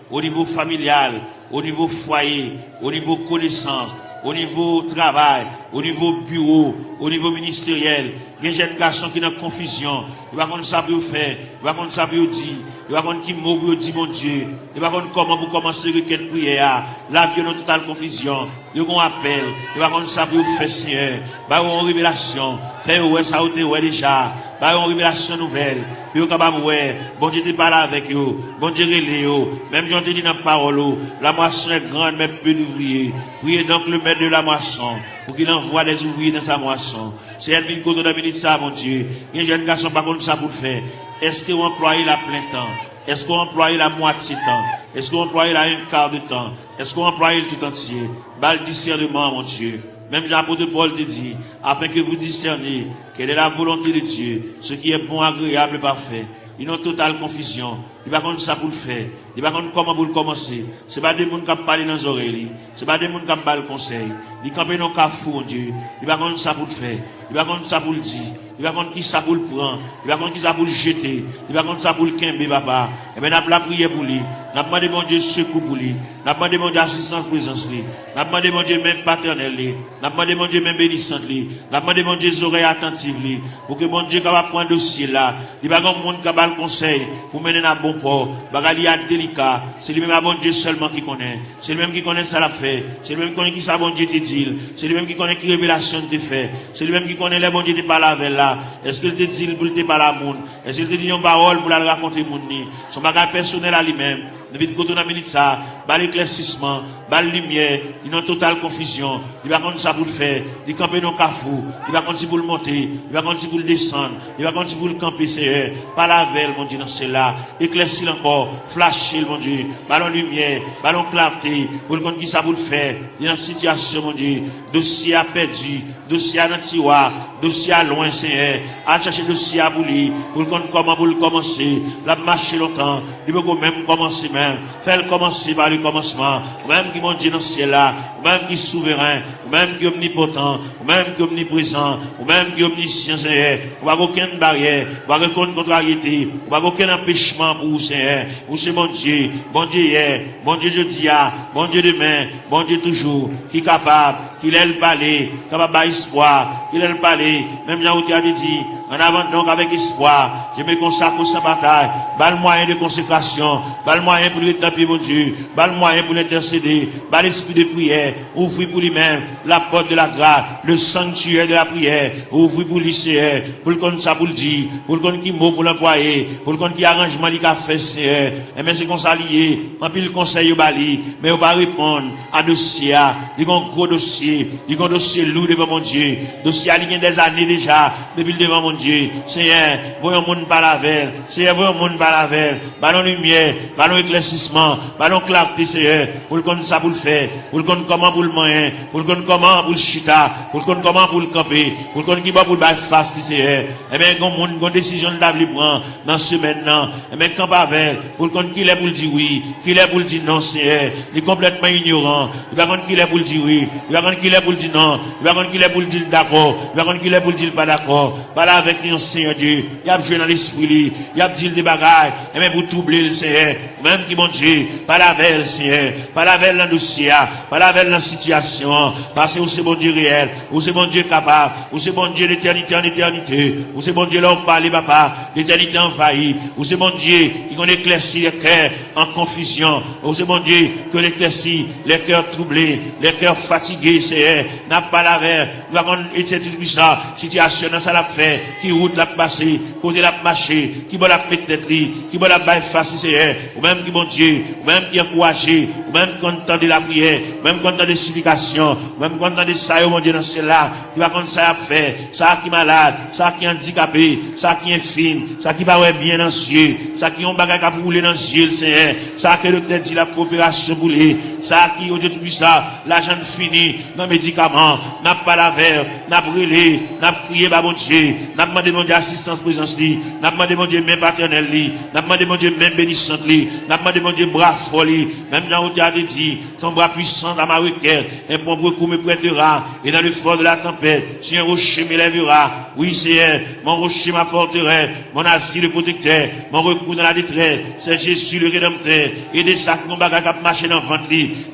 S2: au niveau familial, au niveau foyer, au niveau connaissance, au niveau travail, au niveau bureau, au niveau ministériel. Il y a des jeunes garçons qui sont en confusion. Ils ne savent pas ça pour faire, ils ne savent pas ça pour dire, ils ne savent pas qui mot pour dire mon Dieu, ils ne savent pas comment pour commencer requête prière. La vie dans totale confusion. Ils ont un appel, ils ne savent pas ça pour faire Seigneur. Ils ont une révélation. Fait ouais ça ou ouais déjà. Ils ont une révélation nouvelle. Puis capable ouais, bon Dieu te parle avec eux, bon Dieu relé eux. Même Jean te dit dans la parole, la moisson est grande mais peu d'ouvriers. Priez donc le maître de la moisson pour qu'il envoie des ouvriers dans sa moisson. C'est elle qui côté de ça, mon Dieu. Il y a des jeunes garçons pas contre ça pour faire. Est-ce que vous employez la plein temps? Est-ce que vous employez la moitié temps? Est-ce que vous employez la un quart de temps? Est-ce que vous employez le tout entier? Bal discernement, mon Dieu. Même Jean-Apôtre Paul te dit, afin que vous discerniez quelle est la volonté de Dieu, ce qui est bon, agréable et parfait. Ils ont totale confusion. Ils ne savent pas ça pour le faire. Ils ne savent pas comment pour le commencer. Ce n'est pas des gens qui parlent dans les oreilles. Ce n'est pas des gens qui parlent le conseil. Ils campent dans le cafou, mon Dieu. Ils ne savent pas ça pour le faire. Ils ne savent pas ça pour le dire. Ils ne savent pas qui ça pour le prendre. Ils ne savent pas qui ça pour le jeter. Ils ne savent pas ça pour le quimber, papa. Et bien, nous avons la prière pour lui. Nous avons demandé, mon Dieu, secours pour lui. Nous avons demandé, mon Dieu, assistance, présence, lui. Nous avons demandé, mon Dieu, même paternel, lui. Nous avons demandé, mon Dieu, même bénissante, lui. Nous avons demandé, mon Dieu, oreilles attentives, lui. Pour que mon Dieu, capable prendre dossier là. Il n'y a pas de monde qui a le conseil pour mener à bon port. Il y a délicat. C'est lui-même, à bon Dieu seulement qui connaît. C'est lui-même qui connaît ça l'a fait. C'est lui-même qui connaît qui ça, bon Dieu, te dit. C'est lui-même qui connaît qui révélation te fait. C'est lui-même qui connaît les bon Dieu te parle avec là. Est-ce qu'il te dit pour te parler à monde? Est-ce qu'il te dit une parole pour la raconter monde? Son bagage personnel à lui-même. nous vite côté dans minute ça, bas l'éclaircissement, bas la lumière, il y a une totale confusion, il va contre ça pour le faire, il camper dans le carrefour, il va contre si pour le monter, il va contre si pour le descendre, il va contre si pour le camper, c'est pas la veille, mon Dieu, dans celle-là, éclaircir encore, flasher, mon Dieu, ballon lumière, ballon clarté, pour le compte qui ça pour le faire, il y a une situation, mon Dieu, dossier à perdu, dossier à dans tiroir, dossier à loin, Seigneur, à chercher dossier à bouler, pour le compte comment pour le commencer, la marcher longtemps, il peut même commencer même, faire commencer par le commencement, même qui mon Dieu dans ce ciel-là, même qui est souverain, même qui est omnipotent, même qui est omniprésent, même qui est omniscient, Seigneur, on va aucune barrière, on va aucune contrariété, on va aucun empêchement pour vous, Seigneur, vous c'est mon Dieu hier, bon Dieu jeudi, bon Dieu demain, bon Dieu toujours, qui est capable, qu'il ait le palais, capable d'espoir, qu'il ait le palais, même Jean Routy a dit, en avant donc avec espoir, je me consacre sans bataille, bas le moyen de consécration, bas le moyen pour lui taper mon Dieu, bas le moyen pour l'intercéder, bas l'esprit de prière, ouvrir pour lui-même la porte de la grâce, le sanctuaire de la prière, ouvrir pour lui, Seigneur, pour le compte ça pour le dire, pour le compte qui mot pour l'employer, pour le compte qui arrangement il a fait, Seigneur, et bien c'est qu'on s'allie, en plus le conseil au bali, mais on va répondre à dossier, il y a un gros dossier, il y a un dossier lourd devant mon Dieu, dossier il y a des années déjà, depuis devant mon Dieu, Seigneur, voyons monde par la veille, Seigneur, voyons monde par la veille, ballon lumière, ballon éclaircissement, ballon clarté, Seigneur, pour le compte ça pour le faire, pour le compte comment pour le moyen, pour le compte comment pour le chita, pour le compte comment pour le camper, pour le compte qui va pour le bail fast, Seigneur, et bien, quand monde, quand décision de prendre dans ce maintenant, et bien, quand pas avec, pour le compte qu'il est pour le dire oui, qu'il est pour le dire non, Seigneur, il est complètement ignorant, il va compte qu'il est pour le dire oui, il va compte qu'il est pour le dire non, il va compte qu'il est pour le dire d'accord, il va compte qu'il est pour le dire pas d'accord, pas là avec nous, Seigneur Dieu, il y a joué dans l'esprit, il y a dit des bagailles, et même pour troubler le Seigneur, même qui mon Dieu, pas la veille, Seigneur, pas la veille dans le dossier, pas la veille dans la situation, parce que c'est bon Dieu réel, ou c'est bon Dieu capable, ou c'est bon Dieu d'éternité en éternité, ou c'est bon Dieu là où parler, papa, l'éternité envahie, ou c'est bon Dieu qui qu'on éclaircit les cœurs en confusion, ou c'est bon Dieu que l'éclaircit les cœurs troublés, les cœurs fatigués, Seigneur, n'a pas la veille, nous avons été tout ça, situation dans ça l'a fait, qui route l'a passé, côté l'a marché, qui va la mettre tête qui va la bailler face, Seigneur, ou même qui bon Dieu, ou même qui encouragé, ou même content de la prière, ou même content de supplication, ou même content de ça, mon Dieu, dans celle-là, qui va contre ça à faire, ça qui est malade, ça qui est handicapé, ça qui est fine, ça qui va bien dans les yeux, ça qui ont bagage à rouler dans les yeux, Seigneur, ça que le tête dit la coopération boulée, ça qui, aujourd'hui, ça, l'argent fini, dans les médicaments, n'a pas la verre, n'a brûlé, n'a prié, bah, mon Dieu, n'a demandé, mon Dieu, assistance, présence, n'a demandé, mon Dieu, même paternel, n'a demandé, mon Dieu, même bénissante, n'a demandé, mon Dieu, bras folie, même dans le théâtre dit, ton bras puissant dans ma requête, un bon beaucoup me prêtera, et dans le fort de la tempête, si un rocher m'élèvera, oui, Seigneur, mon rocher ma forteresse, mon asile protecteur, mon recours dans la détresse, c'est Jésus le Rédempteur, et des sacs, mon bagage qui marché dans le ventre,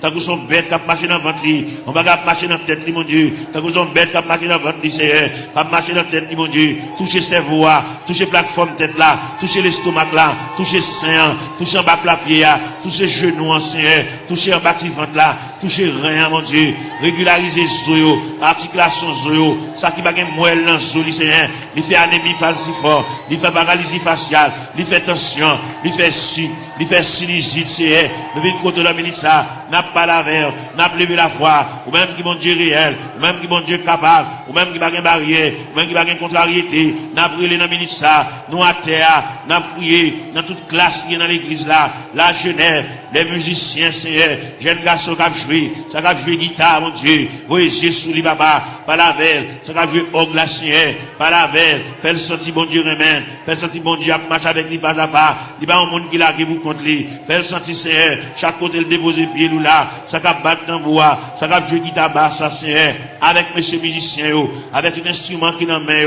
S2: tant que son bête qui marché dans le ventre, mon bagage qui marché dans la tête, mon Dieu, tant que son bête qui marché dans le ventre, Seigneur, qui marché dans la tête, mon Dieu, toucher cerveau, toucher plateforme tête là, toucher l'estomac là, toucher sein, toucher en bas la pied, toucher genoux, Seigneur, toucher en bas de ventre là, toucher rien, mon Dieu, régulariser zoyo, articulation zoyo, ça qui va gagner moelle dans zoyo, Seigneur, il fait anémie falciforme, il fait paralysie faciale, il fait tension, il fait sinusite, Seigneur, nous venons contre la ministre, n'a pas la verre, n'a pas levé la foi, ou même qui mon Dieu réel, ou même qui mon Dieu capable, ou même qui va gagner barrière, ou même qui va gagner contrariété, n'a brûlé dans la ministre, nous à terre, n'a prié dans toute classe qui est dans l'église là, la jeunesse, les musiciens, Seigneur, jeunes garçons qui ont joué, ça qui ont joué guitare, mon Dieu, voyez sous les papa, par la veille, ça qui ont joué orgue la Seigneur, par la veille, fait le senti bon Dieu remède, fait le senti bon Dieu à marcher avec lui pas à pas, il va un monde qui l'a qui vous contre lui, fait le senti Seigneur, chaque côté le déposer pied nous là, ça qui a battre tambour, ça qui a joué guitare basse, Seigneur, avec monsieur musicien, avec un instrument qui dans main,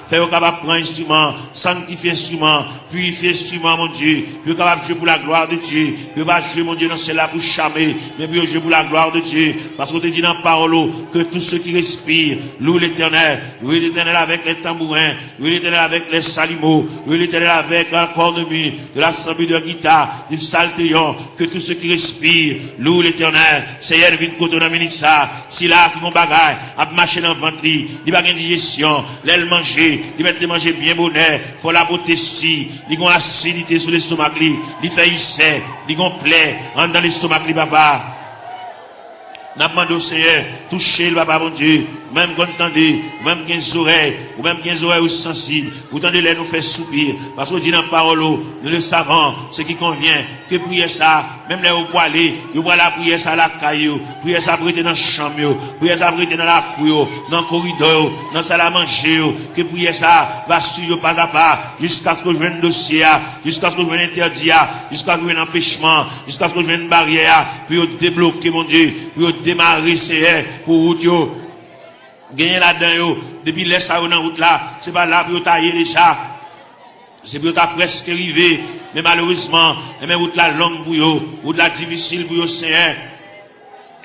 S2: fait au capable prendre instrument, sanctifier instrument, purifier instrument, mon Dieu, puis capable jouer pour la gloire de Dieu, puis pas jouer, mon Dieu, dans celle-là pour charmer, mais puis jouer pour la gloire de Dieu, parce qu'on te dit dans la parole, que tous ceux qui respirent, louent l'Éternel avec les tambourins, louent l'Éternel avec les salimos, louent l'Éternel avec un corps de mue, de l'assemblée de guitare, du saltéon, que tous ceux qui respirent, louent l'Éternel, Seigneur, vite côté dans ça, si là, qui vont bagaille, à marcher dans le ventre, il va gagner digestion, l'aile manger, il va te manger bien bonheur, faut la beauté si, il a une acidité sur l'estomac, il fait ulcère, il a une plaie, dans l'estomac, papa. N'a pas demandé au Seigneur, touchez le papa, mon Dieu, même quand vous entendez, même 15 oreilles, ou même 15 oreilles sensibles, vous entendez les nous faire soupir, parce que vous dites dans la parole, nous le savons, ce qui convient, que prier ça, même les vous aller, vous allez la prière ça à la caillou, prier ça pour être dans la chambre, prier ça pour être dans la cour, dans le corridor, dans la salle à manger, que prier ça va suivre pas à pas, jusqu'à ce que je vienne dossier, jusqu'à ce que je vienne interdit, jusqu'à ce que je vienne empêchement, jusqu'à ce que je vienne barrière, puis débloquer, mon Dieu, puis démarrer, Seigneur, pour vous, gagner là-dedans, depuis les ça dans route là, c'est pas là pour tailler déjà, c'est pour ta presque arrivé, mais malheureusement, mais route là longue pour vous, route là difficile pour vous, Seigneur,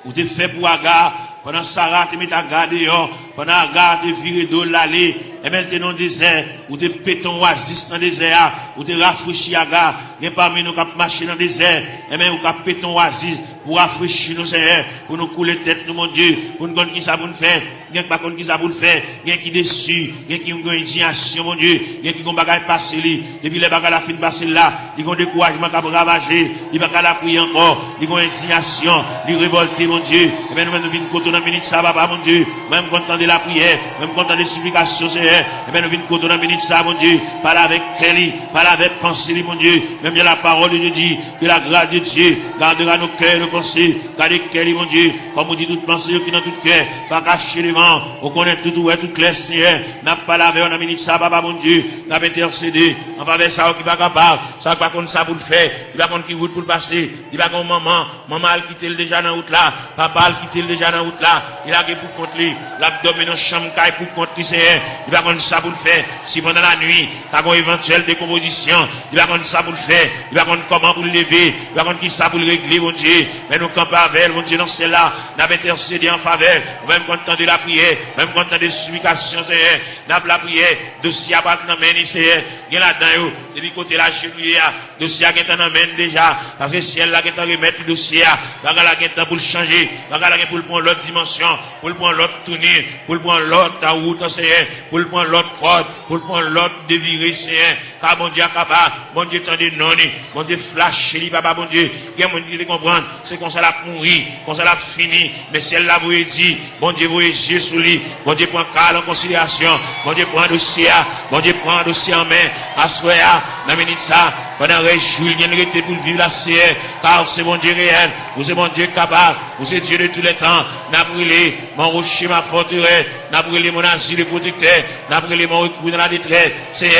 S2: vous te fait pour Agar, pendant Sarah te met à garder, pendant Agar te viré d'eau l'allée, et maintenant dans le désert, ou te péton oasis dans le désert, ou te rafraîchir Agar, il y a parmi nous qui marché dans le désert, et même ou qui péton oasis, pour rafraîchir nos Seigneur, pour nous couler tête, nous, mon Dieu, pour nous connaître qui ça pour nous faire, bien que pas qui ça pour nous faire, bien qui déçu, bien qui ont une indignation, mon Dieu, bien qui ont bagage passé, depuis les bagages la fin passé là, ils ont découragement qui a ravagé, ils ont la prier encore, ils ont indignation, ils révolté, mon Dieu, et bien nous venons côté dans minute ça, papa, mon Dieu, même content de la prière, même content des supplications, Seigneur, et bien nous venons côté dans minute ça, mon Dieu, parle avec Kelly, parle avec pensée, mon Dieu, même bien la parole de Dieu dit, que la grâce de Dieu gardera nos cœurs, nos pensées, gardez Kelly, mon Dieu, comme on dit toute pensée qui dans tout cœur, pas cacher les vents, on connaît tout, tout clair, Seigneur, n'a pas lavé, on a minute ça, papa, mon Dieu, n'a pas intercédé, en faveur ça, qui va capable, ça va contre ça pour le faire, il va contre qui route pour le passer, il va contre maman a quitté le déjà dans route là, papa a quitté le déjà dans route là, il a pour contre lui, l'abdomen dans chambre caille pour contre lui, Seigneur, il va contre ça pour le faire, si pendant la nuit, t'as une éventuelle décomposition, il va contre ça pour le faire, il va contre comment pour le lever, il va contre qui ça pour le régler, mon Dieu, mais nous campons avec, mon Dieu, dans celle-là, n'a pas intercédé en faveur, même content de la prière, même content des supplications, Seigneur, n'a pas la prière, dossier à battre dans la main, Seigneur, il y a là-dedans, depuis côté la cheville, dossier à qui est en main déjà, parce que si elle là qui est en remettre le dossier, là qui est pour le changer, là qui est pour le prendre l'autre dimension, pour le prendre l'autre tournure, pour le prendre l'autre route, Seigneur, pour le prendre l'autre corde, pour le prendre l'autre déviré, Seigneur, car mon Dieu capable, mon Dieu tendez non, mon Dieu flash, papa, mon Dieu, il y a mon Dieu qui comprendre, c'est qu'on s'en a pourri, qu'on s'en a fini, mais si elle l'a vous dit, mon Dieu vous yeux sous lui, mon Dieu prend cas en considération, mon Dieu prend un dossier, mon Dieu prend un dossier en main, à soya, dans minute ça, pendant que Julien était pour vivre la CR, car c'est mon Dieu réel, vous êtes mon Dieu capable, vous êtes Dieu de tous les temps, n'a brûlé mon rocher, ma forteresse, n'a brûlé mon asile de protecteur, n'a brûlé mon recours dans la détresse, c'est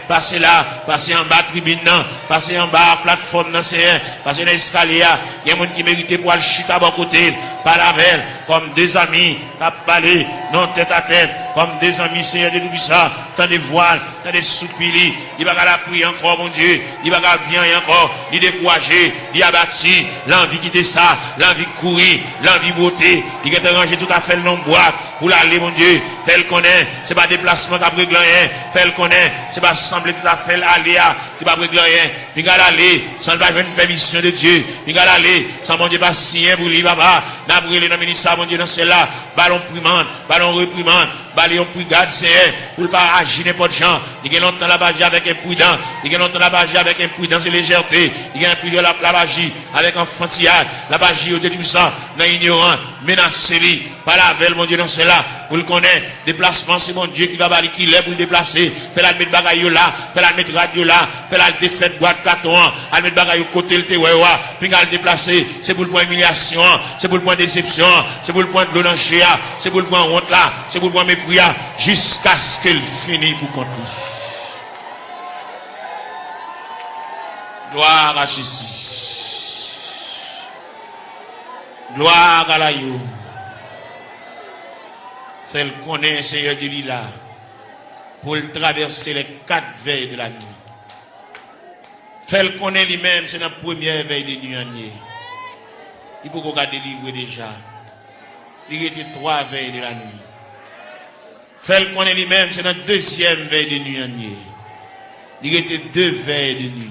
S2: passez là, passez en bas tribune, passez en bas plateforme, c'est passez dans l'escalier, il y a un monde qui méritait pour aller chuter à bon côté, par la veille, comme des amis, qui parlé, non tête à tête, comme des amis, Seigneur de tout ça, tant de voiles, tant de soupirs, il va la prier encore, mon Dieu, il va dire encore, il décourager, il abattu, l'envie quitter ça, l'envie courir, l'envie beauté, il va ranger tout à fait le nom boîte, pour l'aller, mon Dieu, fait le connaît, c'est pas déplacement qu'après rien, fait le connaît, c'est pas sembler tout à fait aller, qui va régler rien, il va aller, sans pas une permission de Dieu, il va aller, sans mon Dieu pas signer pour lui, papa, n'a brûlé dans le ministère, mon Dieu, dans celle-là, ballon primande, ballon reprimande, ballon brigade, Seigneur, pour pas agir n'importe gens, il y a longtemps la bagie avec imprudence, il y a longtemps la bagie avec imprudence et légèreté, il y a un peu de la bagie avec enfantillage, la bagie au tout ça, dans ignorant, menacé lui, par la veille, mon Dieu, dans celle-là, pour le connaître, déplacement, c'est mon Dieu qui va balayer, qui l'est pour le déplacer, fait la mettre bagaille là, fait la mettre radio là, fait la défaite boîte carton, à mettre bagaille côté le tewewa, puis à le déplacer, c'est pour le point humiliation, c'est pour le point déception, c'est pour le point de l'eau dans c'est pour le point honte là, c'est pour le point mépris, jusqu'à ce qu'elle finisse pour compter. Gloire à Jésus. Gloire à la yo. Celle qu'on est, Seigneur Dieu, là, pour traverser les 4 veilles de la nuit. Celle qu'on est lui-même, c'est la première veille de nuit. Il faut qu'on délivre déjà. Il était 3 veilles de la nuit. Celle qu'on est lui-même, c'est la deuxième veille de nuit. Il était 2 veilles de nuit.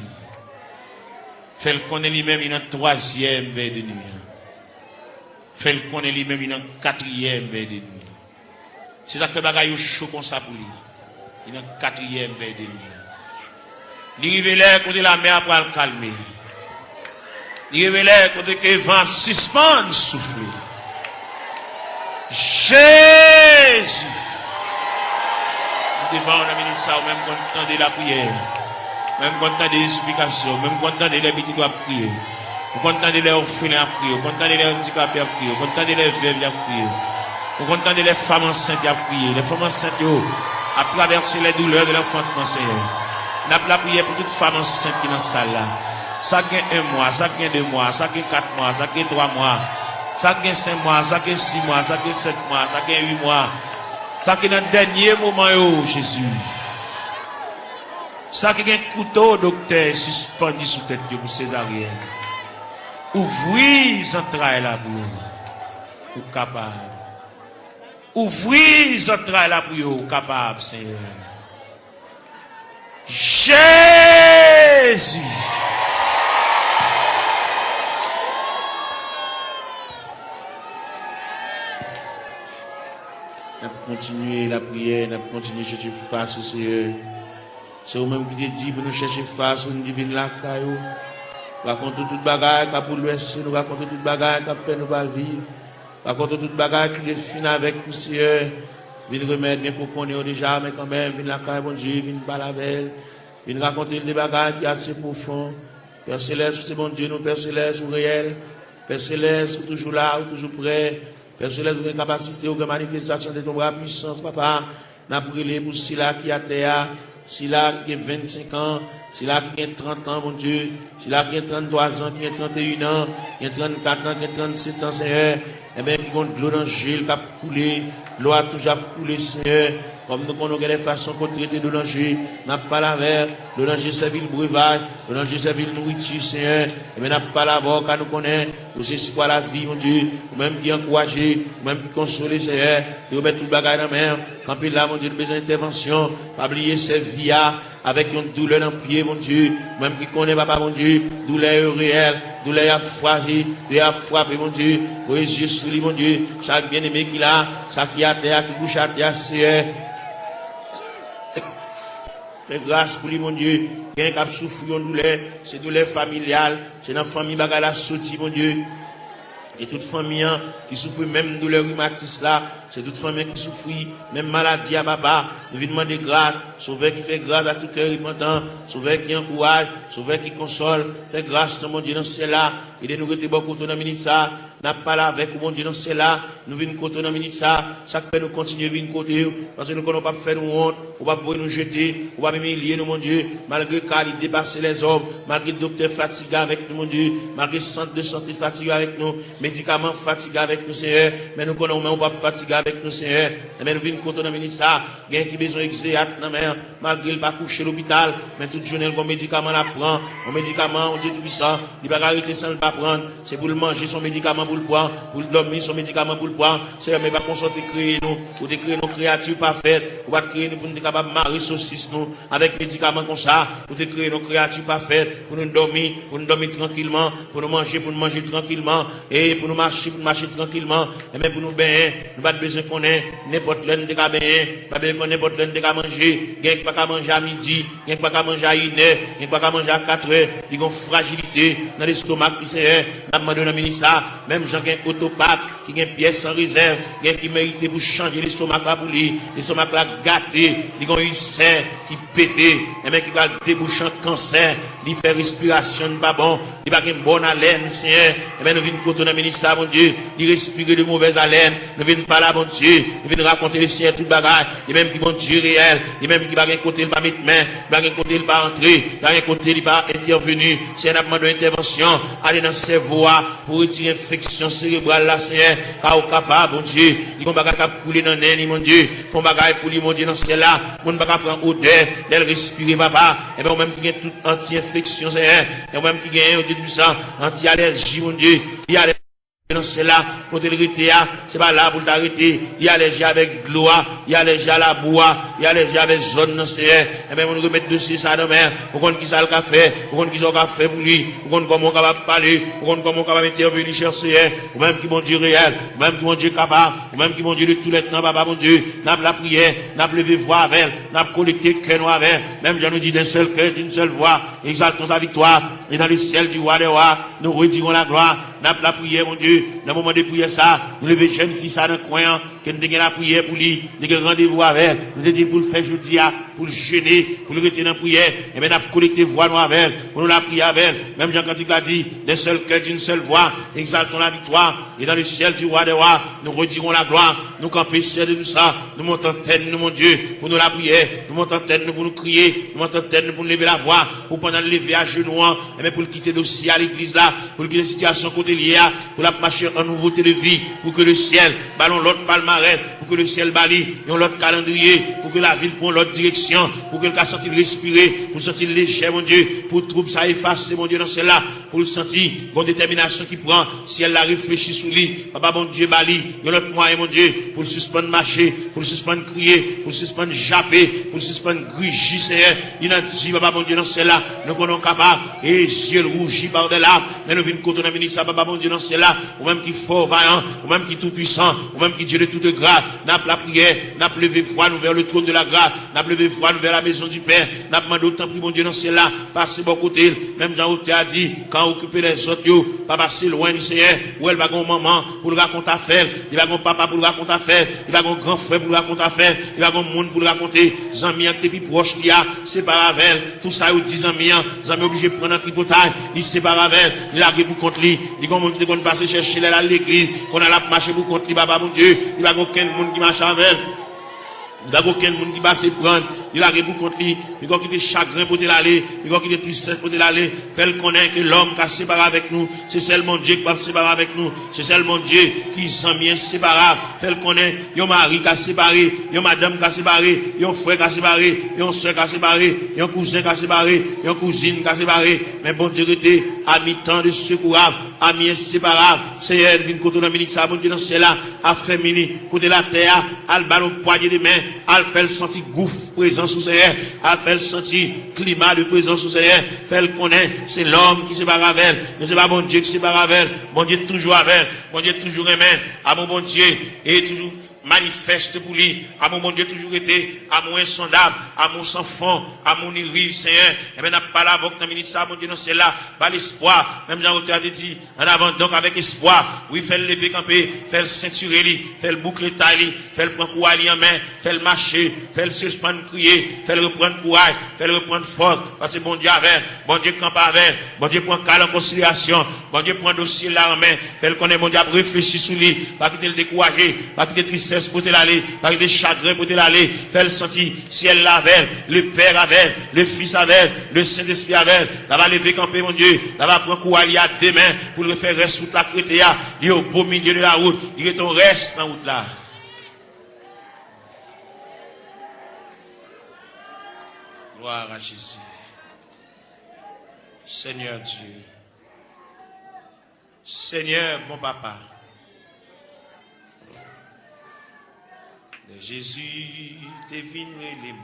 S2: Celle qu'on est lui-même, il y a 3e veille de nuit. Celle qu'on est lui-même, il y a 4e veille de nuit. C'est ça qui fait bagaille chaud comme ça pour lui. Il est dans 4e veille de nuit. Il arrive là, côté la mer pour le calmer. Il arrive là, côté que le vent suspend, souffler. Jésus! Nous devons amener ça, même quand on entend la prière, même quand on entend des explications, même quand on entend les petits doigts prier, quand on entend les orphelins à prier, quand on entend les handicapés à prier, quand on entend les veuves à prier, quand on entend les femmes enceintes à prier, les femmes enceintes à traverser les douleurs de l'enfantement, Seigneur. Nous avons la prière pour toute femme enceinte qui est dans la salle là. Ça gagne 1 mois, ça gagne 2 mois, ça gagne 4 mois, ça gagne 3 mois, ça gagne 5 mois, ça gagne 6 mois, ça gagne 7 mois, ça gagne 8 mois. Ça qui est dans le dernier moment, Jésus. Ça qui est un couteau, docteur, suspendu sous tête pour césarienne. Ouvrez les entrailles là pour vous. Capable. Ouvrez les entrailles là pour vous. Capable, Seigneur. Jésus. Nous continuer la prière, nous continuer à chercher face au Seigneur. C'est vous-même qui te dit pour nous chercher face, nous divine la caillou. Nous racontons toute bagaille qui a pour l'ouest, nous racontons toute bagaille qui a fait nous pas vivre. Nous racontons toute bagaille qui est fine avec nous, Seigneur. Viens remettre bien qu'on connaît déjà, mais quand même, viens la caille, bon Dieu, viens pas la belle. Viens raconter des bagailles qui sont assez profondes. Père Céleste, c'est bon Dieu, nous, Père Céleste, ou réel. Père Céleste, ou toujours là, ou toujours prêt. Père Céleste, vous avez capacité, vous avez manifestation de ton bras puissance, papa. Nous avons brûlé pour Sila qui a terre, Sila qui a 25 ans, Sila qui a 30 ans, mon Dieu, Sila qui a 33 ans, qui a 31 ans, qui a 34 ans, qui a 37 ans, Seigneur. Eh bien, qui a de l'eau dans le gel, qui a coulé, l'eau a toujours coulé, Seigneur. Comme nous connaissons les façons qu'on traite de l'oranger, n'a pas la verre, l'oranger servi le breuvage, l'oranger servi le nourriture, Seigneur. Et bien, n'a pas la voix, car nous connaissons, nous espoir la vie, mon Dieu, ou même qui encourage, ou même qui console, Seigneur, de remettre tout le bagage dans la main. Quand il a, mon Dieu, besoin d'intervention, pas oublier cette vie avec une douleur dans le pied, mon Dieu, même qui connaît, papa, mon Dieu, douleur réelle, douleur à fragile, douleur à frapper, mon Dieu, pour les yeux sous lui, mon Dieu, chaque bien-aimé qu'il a, chaque qui a terre, qui couche à terre, Seigneur. Fais grâce pour lui, mon Dieu. Quelqu'un qui a souffert de douleur, c'est douleur familiale, c'est dans la famille qui a sorti, mon Dieu. Et toute famille qui souffre même de douleur rhumatisme là, c'est toute famille qui souffre, même maladie à papa. Nous venons demander grâce, sauveur qui fait grâce à tout cœur repentant, sauveur qui encourage, sauveur qui console, fait grâce, mon Dieu, dans cela. Il est nous rester beaucoup dans la minute ça, n'a pas là avec mon Dieu dans cela. Nous venons côté dans la minute ça, ça fait nous continuer à venir côté, parce que nous ne pouvons pas faire nous honte, on va pouvoir nous jeter, on va même humilier nous, mon Dieu, malgré qu'il dépasse les hommes, malgré le docteur fatigué avec nous, mon Dieu, malgré le centre de santé fatigué avec nous, médicaments fatigués avec nous, Seigneur, mais nous connaissons, on va pas fatiguer avec nous, Seigneur, mais nous venons côté dans la minute ça, il y a qui besoin d'exéat dans la mer, malgré le pas coucher à l'hôpital, mais toute journée, le médicament la prend, un médicament, on dit tout puissant, il va arrêter sans le pas prendre, c'est pour le manger son médicament pour le prendre, pour le dormir son médicament pour le prendre, c'est mais pas qu'on sorte créer nous, pour créer nos créatures parfaites, pour pas créer nous pour nous capables de marrer saucisse nous, avec médicaments comme ça, pour créer nos créatures parfaites, pour nous dormir tranquillement, pour nous manger tranquillement, et pour nous marcher tranquillement, et même pour nous baigner, nous pas besoin qu'on ait n'importe l'un de cas baigner, pas besoin qu'on ait n'importe l'un de cas manger, il n'y a pas qu'à manger à midi, il n'y a pas qu'à manger à 1 heure, il n'y a pas qu'à manger à 4 heures, il y a une fragilité dans l'estomac qui c'est, n'a demandé dans le ministère, même gens qui ont autopathe, qui ont une pièce sans réserve, qui méritent pour changer l'estomac là pour lui, l'estomac là gâté, ils ont une serre qui pété, et même qui va déboucher un cancer, il fait respiration pas bon, il va une bonne haleine, Seigneur, et bien nous venons côté dans le ministère, mon Dieu, il respire de mauvaise haleine, nous venons pas là, mon Dieu, nous venons raconter les Seigneur tout bagage, et même qui vont Dieu réel, et même qui va un côté, il va mettre main, il va un côté, il va entrer, il va un côté, il va intervenir, c'est un demande d'intervention, aller dans ses voies, pour retirer l'infection cérébrale là, Seigneur, car au capable, mon Dieu, ils vont pas couler dans l'air, mon Dieu, font bagaille pour lui, mon Dieu, dans ce là, on ne va pas prendre odeur, d'elle respirer, papa, et bien, même qui a toute anti-infection, Seigneur, et même qui a un Dieu puissant, anti-allergie, mon Dieu, il y a Non, c'est là, pour te l'arrêter, c'est pas là pour t'arrêter. Il y a les gens avec gloire, il y a les gens à la bois, il y a les gens avec zone, non, c'est, et bien, on nous remet dessus ça demain, pour qu'on qui ça le café, pour qu'on qui ça le café pour lui, pour qu'on comment on capable parler, pour qu'on comment on capable intervenir chercher, ou même qui bon Dieu réel, ou même qui bon Dieu capable, ou même qui bon Dieu de tous les temps, papa, mon Dieu, n'a pas la prière, n'a pas levé voix avec, n'a pas collecté cœur avec, même j'en nous dit d'un seul cœur, d'une seule voix, exaltons sa victoire, et dans le ciel du roi des rois, nous retirons la gloire, n'a pas la prière, mon Dieu, dans le moment de prière ça, nous lever jeune fille ça dans le coin, que nous avons la prière pour lui, nous avons rendez-vous avec, nous avons dit pour le faire jeudi, pour le jeûner, pour le retirer dans la prière, et bien nous avons collecté voix nous avec, pour nous la prier avec, même Jean-Cantique l'a dit, d'un seul cœur, d'une seule voix, exaltons la victoire, et dans le ciel du roi des rois, nous retirons la gloire, nous campons ciel de tout ça, nous montons tête, nous, mon Dieu, pour nous la prière, nous montons tête, nous pour nous crier, nous montons tête, nous pour nous lever la voix, pour pendant le lever à genoux, et bien pour le quitter dossier à l'église là, pour quitter la situation côté liée, pour la marcher en nouveauté de vie, pour que le ciel ballon l'autre palmarès, pour que le ciel balie l'autre calendrier, pour que la ville prenne l'autre direction, pour que le cas sentir respirer, pour sentir léger, mon Dieu, pour trouble ça effacer, mon Dieu, dans celle-là, pour le sentir, une détermination qui prend, si elle la réfléchit sous lui, papa, mon Dieu, balie, l'autre moyen, mon Dieu, pour le suspendre marcher, pour le suspendre crier, pour le suspendre japper, pour le suspendre grugir, Seigneur, il a dit, papa, mon Dieu, dans celle-là, nous sommes capables, et yeux rougis par de larmes, mais nous venons contre la ministre, papa, mon Dieu, dans celle-là, ou même qui fort, vaillant, ou même qui tout puissant, ou même qui Dieu de toute grâce, n'a pas la prière, n'a pas levé foi, nous vers le trône de la grâce, n'a pas levé foi, nous vers la maison du Père, n'a pas demandé autant, mon Dieu, dans celle-là, passer bon côté, même Jean Routé a dit, quand occuper les autres, pas passer loin du Seigneur, où elle va gon maman pour le raconter affaire, il va gon papa pour le raconter affaire, il va gon grand frère pour le raconter affaire, il va gon monde pour le raconter, Zami qui plus proche qui a, sépare avec tout ça, il dit Zami obligé de prendre un tripotage, il sépare avec il a pour contre lui, il gon monde qui va passer chercher à l'église, qu'on a la marcher pour contre lui, papa mon Dieu, il va gon aucun monde qui marche avec. Il n'y a aucun monde qui va se prendre. Il a répondu contre lui. Il a quitté chagrin pour l'aller. Il a quitté tristesse pour l'aller. Fait connaître que l'homme qui a séparé avec nous, c'est seulement Dieu qui va séparer avec nous. C'est seulement Dieu qui s'en vient séparable. Fait connaître, il y a un mari qui a séparé, il y a une madame qui a séparé, il y a un frère qui a séparé, il y a une soeur qui a séparé, il y a un cousin qui a séparé, il y a une cousine qui a séparé. Mais bon Dieu était à mi-temps de secourable, à mi-inséparable. Seigneur, vient côté dans ministre, ça, bon Dieu dans ce là, a fait mini, côté la terre, à le ballon poignée de main, à le faire sentir gouffre présence sous Seigneur, à faire sentir climat de présence sous Seigneur, faire connaître, c'est l'homme qui sépare avec elle, mais c'est pas bon Dieu qui sépare avec elle, bon Dieu toujours avec elle, bon Dieu toujours aimé, à mon bon Dieu, et toujours manifeste pour lui, à mon bon Dieu toujours été, à mon insondable, à mon sans fond, à mon irrive, Seigneur, et bien, n'a pas la voix dans le ministre, mon Dieu, non, c'est là, pas l'espoir, même Jean-Roté a dit, en avant, donc, avec espoir, oui, fait le lever camper, fait le ceinturer, fait le boucle taille, fait le prendre courage en main, fait le marcher, fait le suspendre crier, fait le reprendre courage, fait le reprendre force, parce que bon Dieu avec, bon Dieu campe avec, bon Dieu prend calme en considération, bon Dieu prend dossier là en main, fait le connaître, bon Dieu réfléchir sur lui, pas quitter le décourager, pas quitter tristesse pour te l'aller, pas quitter chagrin pour te l'aller, fait le sentir, ciel l'avait, le Père avait, le Fils avait, le Saint-Esprit avait, là va lever camper mon Dieu, là va prendre courage à deux mains, pour le faire rester sous la crétéa, il est au beau milieu de la route, il est ton reste dans la route là. Gloire à Jésus. Seigneur Dieu. Seigneur mon papa. Jésus t'es venu les mots.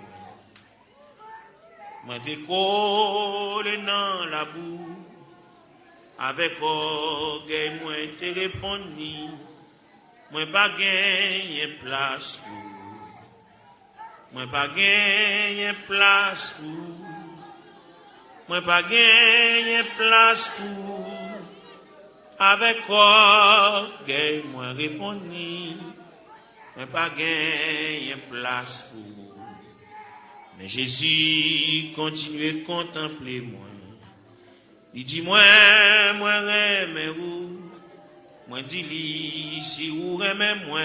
S2: Moi t'es collé dans la boue. Avec orgueil, moi t'es répondu. Moi pas gagné place pour. Moi pas gagné place pour. Moi pas gagné place pour. Avec orgueil, moi répondu. Moi pas gagné place pour. Mais Jésus continue à contempler moi. Il dit moi remets où. Moi dis li si ou remets moi.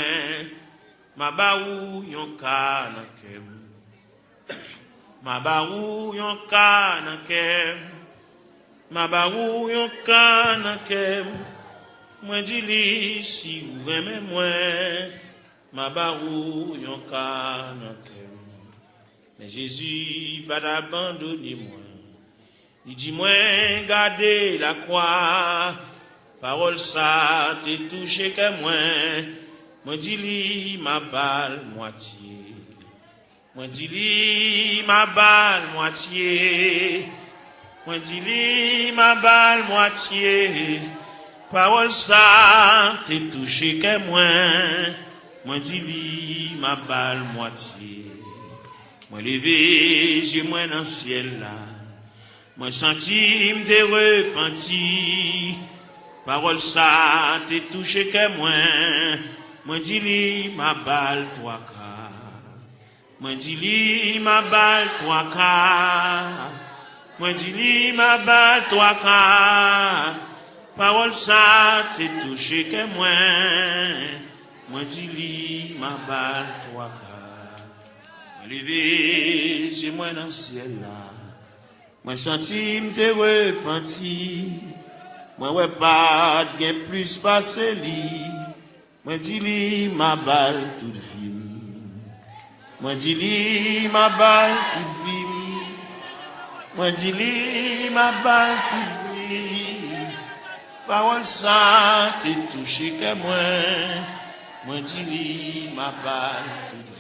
S2: Ma ba ou yon ka nan kem. Ma ba ou yon ka nan kem. Ma ba ou yon ka nan kem. Moi dis li si ou remets moi. Ma ba ou yon ka nan kem. Mais Jésus pas d'abandonner moi. Il dit moi garder la croix. Parole ça t'est touché que moi dis li ma balle moitié. Moi dis li ma balle moitié. Moi dis li ma balle moitié. Parole ça t'est touché que moi dis li ma balle moitié. Moi levé, j'ai moi dans le ciel là. Moi senti m'te repenti. Parole ça t'est touché que moi dis li ma balle toi ka. Moi dis li ma balle toi ka. Moi dis li ma balle toi ka. Parole ça t'est touché que moi dis li ma balle toi ka. Moi levé, j'ai moi dans le ciel là. Moi senti m'te repenti. Moi ouais pas de plus passé li. Moi dis li ma balle toute vie. Moi dis li ma balle toute vie. Moi dis li ma balle toute vie. Parole ça t'est touché que moi dis li ma balle toute vie.